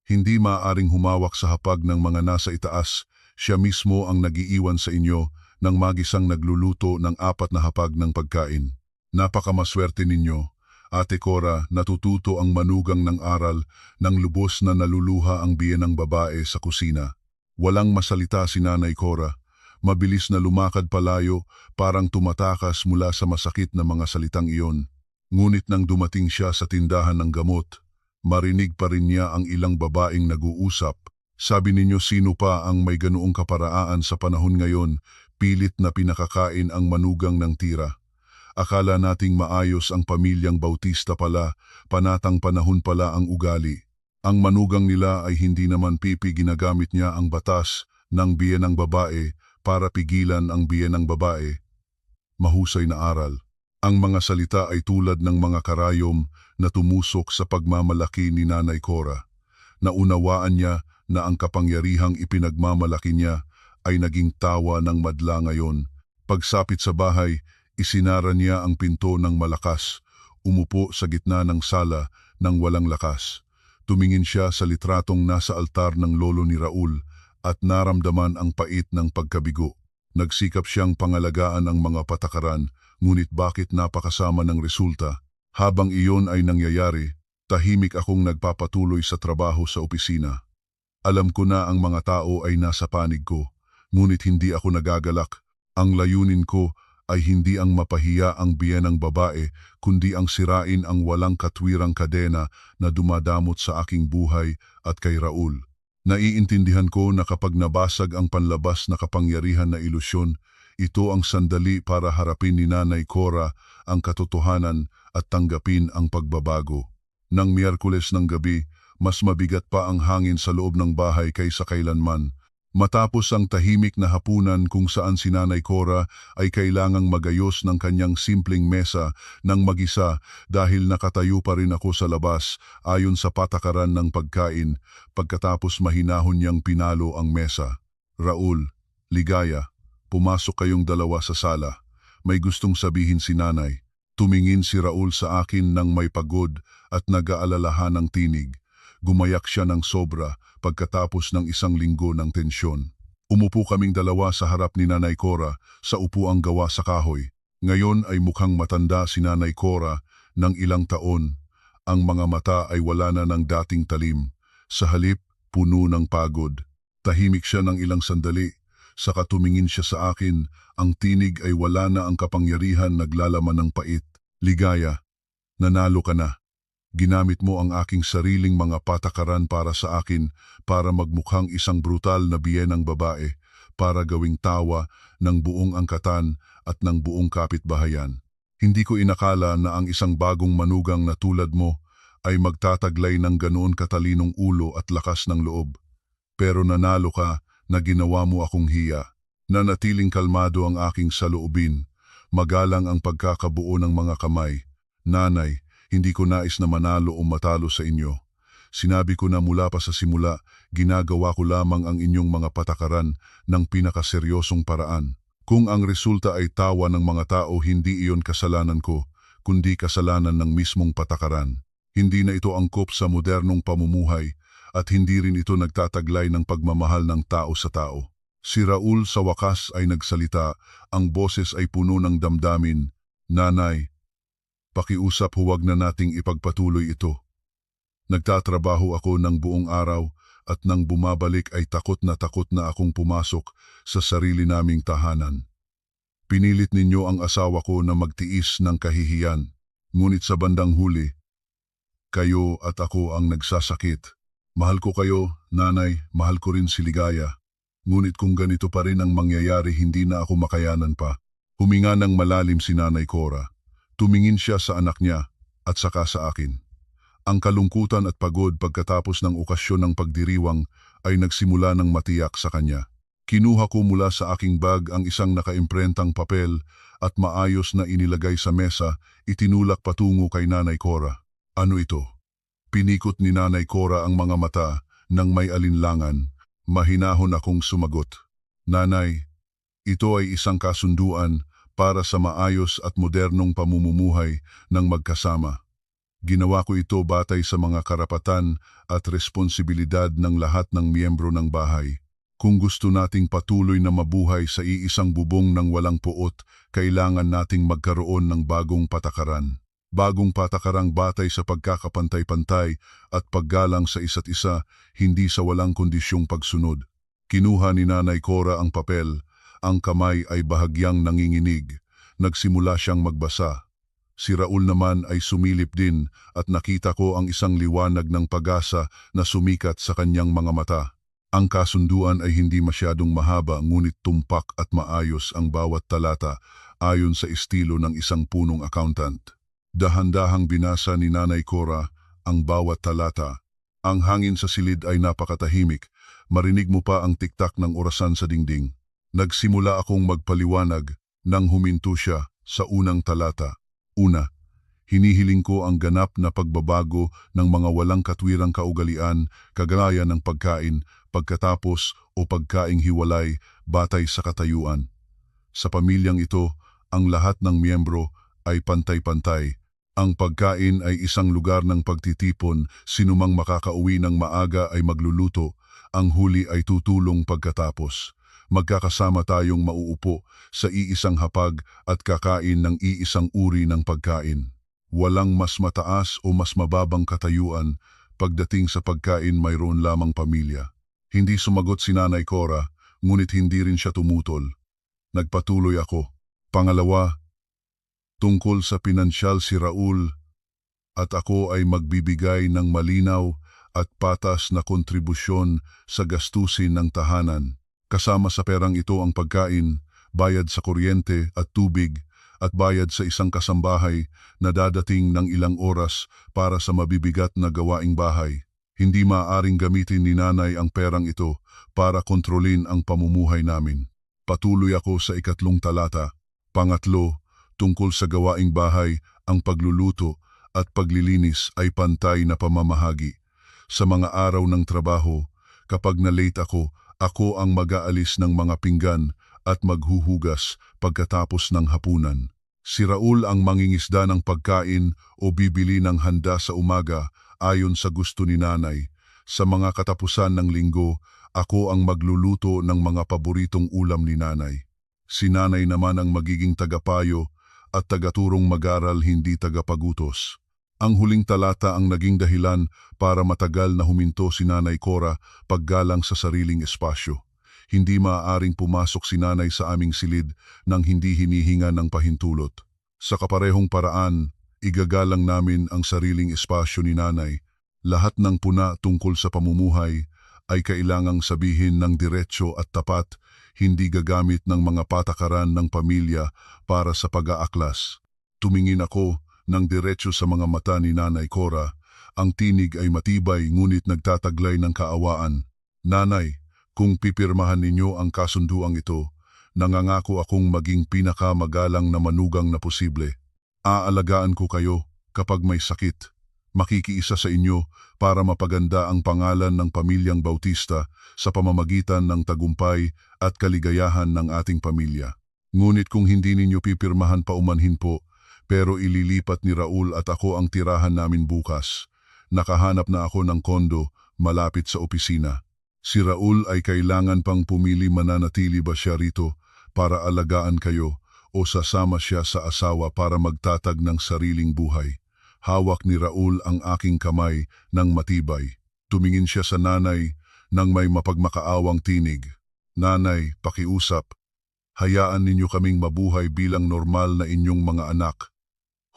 Hindi maaaring humawak sa hapag ng mga nasa itaas, siya mismo ang nagiiwan sa inyo nang magisang nagluluto ng 4 na hapag ng pagkain. Napakamaswerte ninyo. Ate Cora, natututo ang manugang ng aral nang lubos na naluluha ang biyenang babae sa kusina. Walang masalita si Nanay Cora. Mabilis na lumakad palayo, parang tumatakas mula sa masakit na mga salitang iyon. Ngunit nang dumating siya sa tindahan ng gamot, marinig pa rin niya ang ilang babaeng nag-uusap. Sabi ninyo sino pa ang may ganoong kaparaan sa panahon ngayon, pilit na pinakakain ang manugang ng tira. Akala nating maayos ang pamilyang Bautista pala, panatang panahon pala ang ugali. Ang manugang nila ay hindi naman pipi, ginagamit niya ang batas ng biyenang babae para pigilan ang biyenang babae. Mahusay na aral. Ang mga salita ay tulad ng mga karayom na tumusok sa pagmamalaki ni Nanay Cora. Naunawaan niya na ang kapangyarihang ipinagmamalaki niya ay naging tawa ng madla ngayon. Pagsapit sa bahay, isinara niya ang pinto ng malakas. Umupo sa gitna ng sala ng walang lakas. Tumingin siya sa litratong nasa altar ng lolo ni Raul at naramdaman ang pait ng pagkabigo. Nagsikap siyang pangalagaan ang mga patakaran, ngunit bakit napakasama ng resulta? Habang iyon ay nangyayari, tahimik akong nagpapatuloy sa trabaho sa opisina. Alam ko na ang mga tao ay nasa panig ko, ngunit hindi ako nagagalak. Ang layunin ko ay hindi ang mapahiya ang biyenang babae, kundi ang sirain ang walang katwirang kadena na dumadamot sa aking buhay at kay Raul. Naiintindihan ko na kapag nabasag ang panlabas na kapangyarihan na ilusyon, ito ang sandali para harapin ni Nanay Cora ang katotohanan at tanggapin ang pagbabago. Nang Miyerkules ng gabi, mas mabigat pa ang hangin sa loob ng bahay kaysa kailanman. Matapos ang tahimik na hapunan kung saan si Nanay Cora ay kailangang magayos ng kanyang simpleng mesa ng mag-isa dahil nakatayo pa rin ako sa labas ayon sa patakaran ng pagkain pagkatapos mahinahon niyang pinalo ang mesa. Raul, Ligaya, pumasok kayong dalawa sa sala. May gustong sabihin si Nanay. Tumingin si Raul sa akin ng may pagod at nag-aalalahan ng tinig. Gumayak siya ng sobra pagkatapos ng isang linggo ng tensyon. Umupo kaming dalawa sa harap ni Nanay Cora sa upuang gawa sa kahoy. Ngayon ay mukhang matanda si Nanay Cora ng ilang taon. Ang mga mata ay wala na ng dating talim. Sa halip, puno ng pagod. Tahimik siya ng ilang sandali. Saka tumingin siya sa akin, ang tinig ay wala na ang kapangyarihan naglalaman ng pait. Ligaya, nanalo ka na. Ginamit mo ang aking sariling mga patakaran para sa akin para magmukhang isang brutal na biyenang babae, para gawing tawa ng buong angkatan at ng buong kapitbahayan. Hindi ko inakala na ang isang bagong manugang na tulad mo ay magtataglay ng ganoon katalinong ulo at lakas ng loob. Pero nanalo ka na ginawa mo akong hiya. Nanatiling kalmado ang aking saloobin. Magalang ang pagkakabuo ng mga kamay. Nanay, hindi ko nais na manalo o matalo sa inyo. Sinabi ko na mula pa sa simula, ginagawa ko lamang ang inyong mga patakaran ng pinakaseryosong paraan. Kung ang resulta ay tawa ng mga tao, hindi iyon kasalanan ko, kundi kasalanan ng mismong patakaran. Hindi na ito angkop sa modernong pamumuhay at hindi rin ito nagtataglay ng pagmamahal ng tao sa tao. Si Raul sa wakas ay nagsalita, ang boses ay puno ng damdamin. Nanay, pakiusap, huwag na nating ipagpatuloy ito. Nagtatrabaho ako ng buong araw at nang bumabalik ay takot na akong pumasok sa sarili naming tahanan. Pinilit ninyo ang asawa ko na magtiis ng kahihiyan, ngunit sa bandang huli, kayo at ako ang nagsasakit. Mahal ko kayo, Nanay, mahal ko rin si Ligaya. Ngunit kung ganito pa rin ang mangyayari, hindi na ako makayanan pa. Huminga ng malalim si Nanay Cora. Tumingin siya sa anak niya at saka sa akin. Ang kalungkutan at pagod pagkatapos ng okasyon ng pagdiriwang ay nagsimula ng matiyak sa kanya. Kinuha ko mula sa aking bag ang isang nakaimprentang papel at maayos na inilagay sa mesa, itinulak patungo kay Nanay Cora. Ano ito? Pinikot ni Nanay Cora ang mga mata ng may alinlangan. Mahinahon akong sumagot. Nanay, ito ay isang kasunduan para sa maayos at modernong pamumumuhay ng magkasama. Ginawa ko ito batay sa mga karapatan at responsibilidad ng lahat ng miyembro ng bahay. Kung gusto nating patuloy na mabuhay sa iisang bubong ng walang puot, kailangan nating magkaroon ng bagong patakaran. Bagong patakarang batay sa pagkakapantay-pantay at paggalang sa isa't isa, hindi sa walang kondisyong pagsunod. Kinuha ni Nanay Cora ang papel, ang kamay ay bahagyang nanginginig. Nagsimula siyang magbasa. Si Raul naman ay sumilip din at nakita ko ang isang liwanag ng pag-asa na sumikat sa kanyang mga mata. Ang kasunduan ay hindi masyadong mahaba, ngunit tumpak at maayos ang bawat talata ayon sa estilo ng isang punong accountant. Dahan-dahang binasa ni Nanay Cora ang bawat talata. Ang hangin sa silid ay napakatahimik. Marinig mo pa ang tiktak ng orasan sa dingding. Nagsimula akong magpaliwanag nang huminto siya sa unang talata. Una, hinihiling ko ang ganap na pagbabago ng mga walang katwirang kaugalian kagaya ng pagkain, pagkatapos o pagkaing hiwalay batay sa katayuan. Sa pamilyang ito, ang lahat ng miyembro ay pantay-pantay. Ang pagkain ay isang lugar ng pagtitipon, sinumang makakauwi ng maaga ay magluluto, ang huli ay tutulong pagkatapos. Magkakasama tayong mauupo sa iisang hapag at kakain ng iisang uri ng pagkain. Walang mas mataas o mas mababang katayuan, pagdating sa pagkain mayroon lamang pamilya. Hindi sumagot si Nanay Cora, ngunit hindi rin siya tumutol. Nagpatuloy ako. Pangalawa, tungkol sa pinansyal si Raul at ako ay magbibigay ng malinaw at patas na kontribusyon sa gastusin ng tahanan. Kasama sa perang ito ang pagkain, bayad sa kuryente at tubig at bayad sa isang kasambahay na dadating ng ilang oras para sa mabibigat na gawaing bahay. Hindi maaaring gamitin ni nanay ang perang ito para kontrolin ang pamumuhay namin. Patuloy ako sa ikatlong talata. Pangatlo, tungkol sa gawaing bahay, ang pagluluto at paglilinis ay pantay na pamamahagi. Sa mga araw ng trabaho, kapag na-late ako, ako ang mag-aalis ng mga pinggan at maghuhugas pagkatapos ng hapunan. Si Raul ang mangingisda ng pagkain o bibili ng handa sa umaga ayon sa gusto ni nanay. Sa mga katapusan ng linggo, ako ang magluluto ng mga paboritong ulam ni nanay. Si nanay naman ang magiging tagapayo at tagaturong mag-aral, hindi tagapagutos. Ang huling talata ang naging dahilan para matagal na huminto si Nanay Cora paggalang sa sariling espasyo. Hindi maaaring pumasok si nanay sa aming silid nang hindi hinihinga ng pahintulot. Sa kaparehong paraan, igagalang namin ang sariling espasyo ni nanay. Lahat ng puna tungkol sa pamumuhay ay kailangang sabihin ng diretsyo at tapat, hindi gagamit ng mga patakaran ng pamilya para sa pag-aaklas. Tumingin ako ng diretsyo sa mga mata ni Nanay Cora. Ang tinig ay matibay ngunit nagtataglay ng kaawaan. Nanay, kung pipirmahan ninyo ang kasunduang ito, nangangako akong maging pinakamagalang na manugang na posible. Aalagaan ko kayo kapag may sakit. Makikiisa sa inyo para mapaganda ang pangalan ng pamilyang Bautista sa pamamagitan ng tagumpay at kaligayahan ng ating pamilya. Ngunit kung hindi ninyo pipirmahan paumanhin po, pero ililipat ni Raul at ako ang tirahan namin bukas. Nakahanap na ako ng kondo malapit sa opisina. Si Raul ay kailangan pang pumili, mananatili ba siya rito para alagaan kayo o sasama siya sa asawa para magtatag ng sariling buhay. Hawak ni Raul ang aking kamay ng matibay. Tumingin siya sa nanay nang may mapagmakaawang tinig. Nanay, pakiusap. Hayaan ninyo kaming mabuhay bilang normal na inyong mga anak.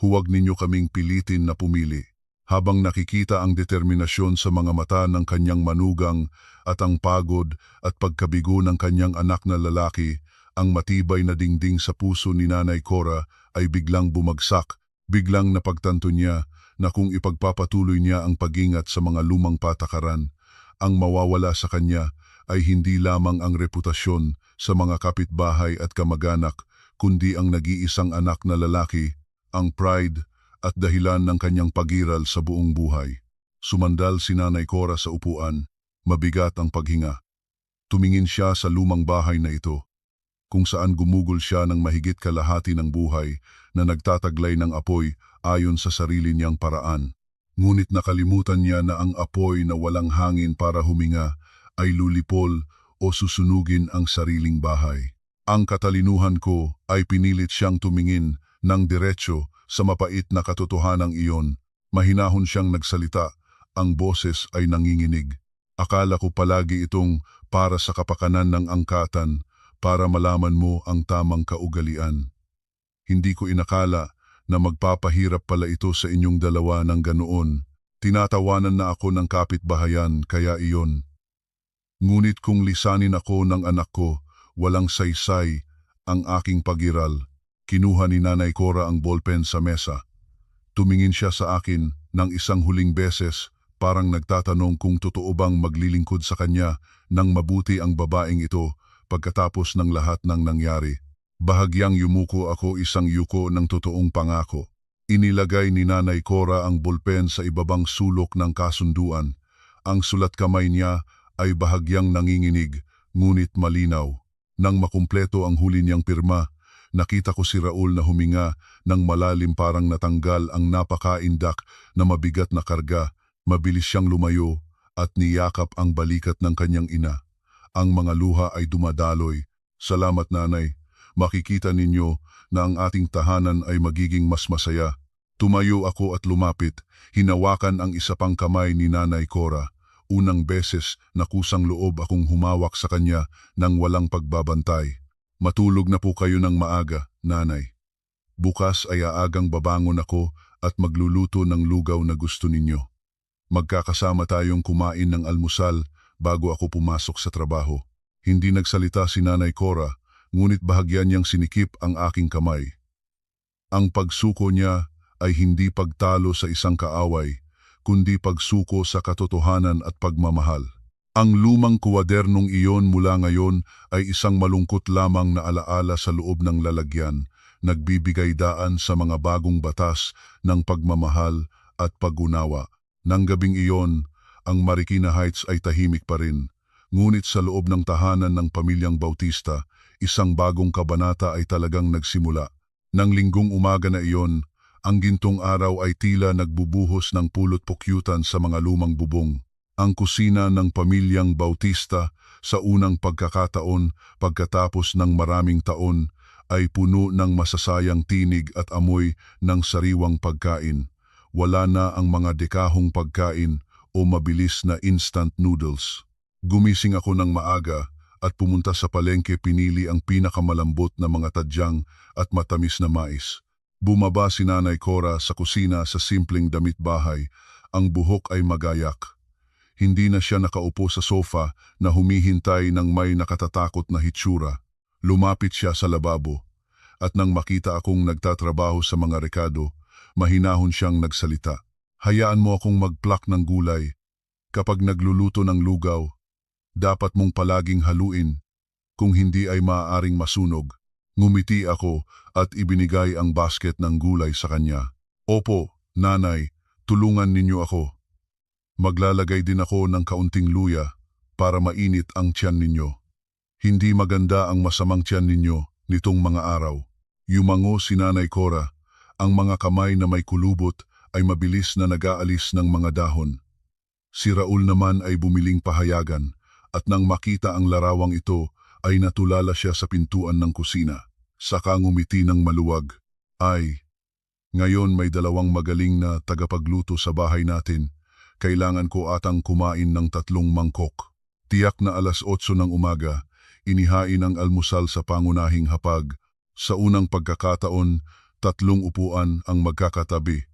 Huwag ninyo kaming pilitin na pumili. Habang nakikita ang determinasyon sa mga mata ng kanyang manugang at ang pagod at pagkabigo ng kanyang anak na lalaki, ang matibay na dingding sa puso ni Nanay Cora ay biglang bumagsak. Biglang napagtanto niya na kung ipagpapatuloy niya ang pag-ingat sa mga lumang patakaran, ang mawawala sa kanya ay hindi lamang ang reputasyon sa mga kapitbahay at kamag-anak, kundi ang nag-iisang anak na lalaki, ang pride at dahilan ng kanyang pagiral sa buong buhay. Sumandal si Nanay Cora sa upuan, mabigat ang paghinga. Tumingin siya sa lumang bahay na ito, kung saan gumugol siya ng mahigit kalahati ng buhay na nagtataglay ng apoy ayon sa sarili niyang paraan. Ngunit nakalimutan niya na ang apoy na walang hangin para huminga ay lulipol o susunugin ang sariling bahay. Ang katalinuhan ko ay pinilit siyang tumingin ng diretsyo sa mapait na katotohanang iyon. Mahinahon siyang nagsalita, ang boses ay nanginginig. Akala ko palagi itong para sa kapakanan ng angkatan, para malaman mo ang tamang kaugalian. Hindi ko inakala na magpapahirap pala ito sa inyong dalawa ng ganoon. Tinatawanan na ako ng kapitbahayan, kaya iyon. Ngunit kung lisanin ako ng anak ko, walang saysay ang aking pagiral. Kinuha ni Nanay Cora ang ballpen sa mesa. Tumingin siya sa akin ng isang huling beses, parang nagtatanong kung totoo bang maglilingkod sa kanya ng mabuti ang babaeng ito pagkatapos ng lahat ng nangyari. Bahagyang yumuko ako, isang yuko ng totoong pangako. Inilagay ni Nanay Cora ang ballpen sa ibabang sulok ng kasunduan. Ang sulat kamay niya ay bahagyang nanginginig, ngunit malinaw. Nang makumpleto ang huli niyang pirma, nakita ko si Raul na huminga ng malalim, parang natanggal ang napakaindak na mabigat na karga. Mabilis siyang lumayo at niyakap ang balikat ng kanyang ina. Ang mga luha ay dumadaloy. Salamat nanay. Makikita ninyo na ang ating tahanan ay magiging mas masaya. Tumayo ako at lumapit, hinawakan ang isa pang kamay ni Nanay Cora. Unang beses na kusang loob akong humawak sa kanya nang walang pagbabantay. Matulog na po kayo ng maaga, nanay. Bukas ay aagang babangon ako at magluluto ng lugaw na gusto ninyo. Magkakasama tayong kumain ng almusal bago ako pumasok sa trabaho. Hindi nagsalita si Nanay Cora, ngunit bahagyan niyang sinikip ang aking kamay. Ang pagsuko niya ay hindi pagtalo sa isang kaaway, kundi pagsuko sa katotohanan at pagmamahal. Ang lumang kuwadernong iyon mula ngayon ay isang malungkot lamang na alaala sa loob ng lalagyan, nagbibigay daan sa mga bagong batas ng pagmamahal at pag-unawa. Nang gabing iyon, ang Marikina Heights ay tahimik pa rin. Ngunit sa loob ng tahanan ng pamilyang Bautista, isang bagong kabanata ay talagang nagsimula. Nang linggong umaga na iyon, ang gintong araw ay tila nagbubuhos ng pulot pukyutan sa mga lumang bubong. Ang kusina ng pamilyang Bautista sa unang pagkakataon pagkatapos ng maraming taon ay puno ng masasayang tinig at amoy ng sariwang pagkain. Wala na ang mga dekahong pagkain o mabilis na instant noodles. Gumising ako ng maaga at pumunta sa palengke, pinili ang pinakamalambot na mga tadyang at matamis na mais. Bumaba si Nanay Cora sa kusina sa simpleng damit bahay. Ang buhok ay magayak. Hindi na siya nakaupo sa sofa na humihintay ng may nakatatakot na hitsura. Lumapit siya sa lababo at nang makita akong nagtatrabaho sa mga rekado, mahinahon siyang nagsalita. Hayaan mo akong mag-pluck ng gulay. Kapag nagluluto ng lugaw, dapat mong palaging haluin. Kung hindi ay maaaring masunog. Ngumiti ako at ibinigay ang basket ng gulay sa kanya. Opo, nanay, tulungan ninyo ako. Maglalagay din ako ng kaunting luya para mainit ang tiyan ninyo. Hindi maganda ang masamang tiyan ninyo nitong mga araw. Yumango si Nanay Cora. Ang mga kamay na may kulubot ay mabilis na nag-aalis ng mga dahon. Si Raul naman ay bumiling pahayagan at nang makita ang larawang ito ay natulala siya sa pintuan ng kusina. Saka ngumiti ng maluwag. Ay, ngayon may dalawang magaling na tagapagluto sa bahay natin. Kailangan ko atang kumain ng 3 mangkok. Tiyak na 8:00 ng umaga, inihain ang almusal sa pangunahing hapag. Sa unang pagkakataon, 3 upuan ang magkakatabi.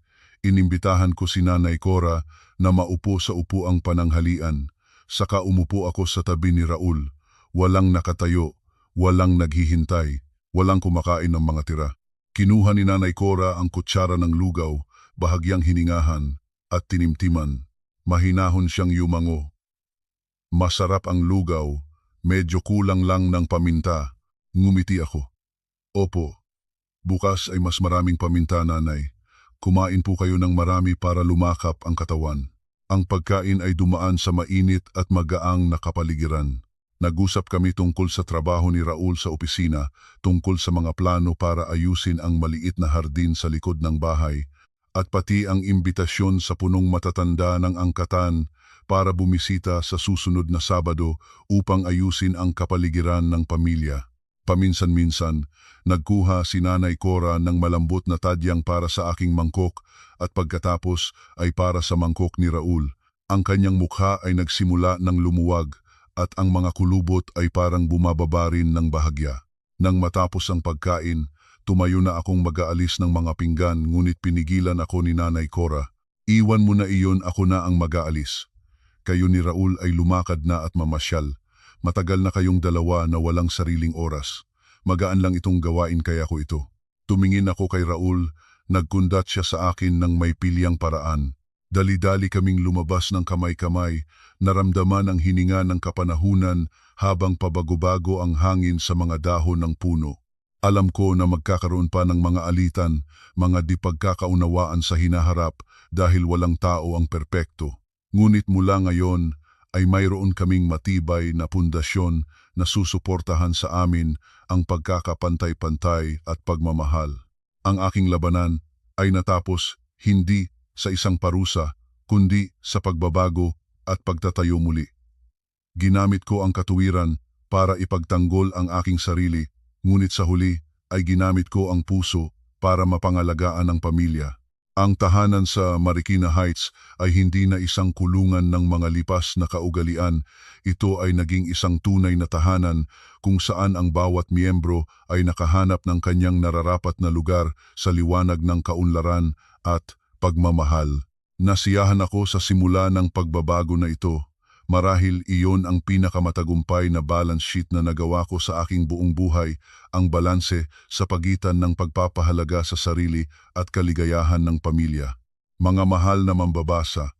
Inimbitahan ko si Nanay Cora na maupo sa upuang pananghalian. Saka umupo ako sa tabi ni Raul. Walang nakatayo, walang naghihintay, walang kumakain ng mga tira. Kinuha ni Nanay Cora ang kutsara ng lugaw, bahagyang hiningahan at tinimtiman. Mahinahon siyang yumango. Masarap ang lugaw, medyo kulang lang ng paminta. Ngumiti ako. Opo, bukas ay mas maraming paminta, nanay. Kumain po kayo ng marami para lumakap ang katawan. Ang pagkain ay dumaan sa mainit at magaang na kapaligiran. Nag-usap kami tungkol sa trabaho ni Raul sa opisina, tungkol sa mga plano para ayusin ang maliit na hardin sa likod ng bahay, at pati ang imbitasyon sa punong matatanda ng angkatan para bumisita sa susunod na Sabado upang ayusin ang kapaligiran ng pamilya. Paminsan-minsan, nagkuha si Nanay Cora ng malambot na tadyang para sa aking mangkok at pagkatapos ay para sa mangkok ni Raul. Ang kanyang mukha ay nagsimula ng lumuwag at ang mga kulubot ay parang bumababa rin ng bahagya. Nang matapos ang pagkain, tumayo na akong mag-aalis ng mga pinggan, ngunit pinigilan ako ni Nanay Cora. Iwan mo na iyon, ako na ang mag-aalis. Kayo ni Raul ay lumakad na at mamasyal. Matagal na kayong dalawa na walang sariling oras. Magaan lang itong gawain kaya ko ito. Tumingin ako kay Raul, nagkundat siya sa akin ng may pilyang paraan. Dali-dali kaming lumabas ng kamay-kamay, naramdaman ang hininga ng kapanahunan habang pabago-bago ang hangin sa mga dahon ng puno. Alam ko na magkakaroon pa ng mga alitan, mga di pagkakaunawaan sa hinaharap dahil walang tao ang perpekto. Ngunit mula ngayon ay mayroon kaming matibay na pundasyon na susuportahan sa amin ang pagkakapantay-pantay at pagmamahal. Ang aking labanan ay natapos hindi sa isang parusa, kundi sa pagbabago at pagtatayo muli. Ginamit ko ang katuwiran para ipagtanggol ang aking sarili, ngunit sa huli ay ginamit ko ang puso para mapangalagaan ang pamilya. Ang tahanan sa Marikina Heights ay hindi na isang kulungan ng mga lipas na kaugalian. Ito ay naging isang tunay na tahanan kung saan ang bawat miyembro ay nakahanap ng kanyang nararapat na lugar sa liwanag ng kaunlaran at pagmamahal. Nasiyahan ako sa simula ng pagbabago na ito. Marahil iyon ang pinakamatagumpay na balance sheet na nagawa ko sa aking buong buhay, ang balanse sa pagitan ng pagpapahalaga sa sarili at kaligayahan ng pamilya. Mga mahal na mambabasa,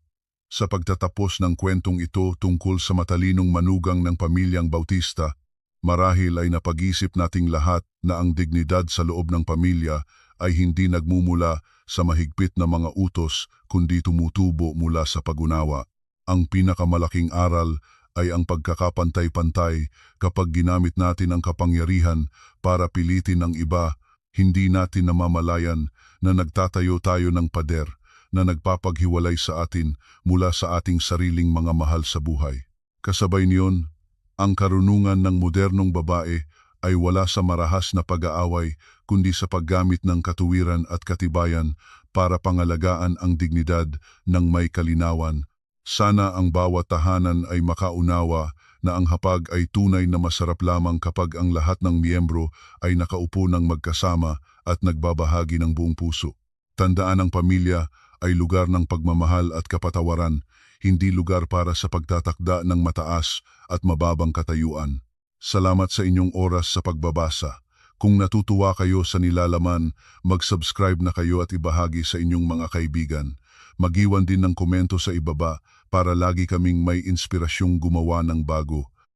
Sa pagtatapos ng kwentong ito tungkol sa matalinong manugang ng pamilyang Bautista, marahil ay napag-isip nating lahat na ang dignidad sa loob ng pamilya ay hindi nagmumula sa mahigpit na mga utos kundi tumutubo mula sa pag-unawa. Ang pinakamalaking aral ay ang pagkakapantay-pantay kapag ginamit natin ang kapangyarihan para pilitin ang iba, hindi natin namamalayan na nagtatayo tayo ng pader na nagpapaghiwalay sa atin mula sa ating sariling mga mahal sa buhay. Kasabay niyon, ang karunungan ng modernong babae ay wala sa marahas na pag-aaway kundi sa paggamit ng katuwiran at katibayan para pangalagaan ang dignidad ng may kalinawan. Sana ang bawat tahanan ay makaunawa na ang hapag ay tunay na masarap lamang kapag ang lahat ng miyembro ay nakaupo ng magkasama at nagbabahagi ng buong puso. Tandaan ang pamilya ay lugar ng pagmamahal at kapatawaran, hindi lugar para sa pagtatakda ng mataas at mababang katayuan. Salamat sa inyong oras sa pagbabasa. Kung natutuwa kayo sa nilalaman, mag-subscribe na kayo at ibahagi sa inyong mga kaibigan. Mag-iwan din ng komento sa ibaba para lagi kaming may inspirasyong gumawa ng bago.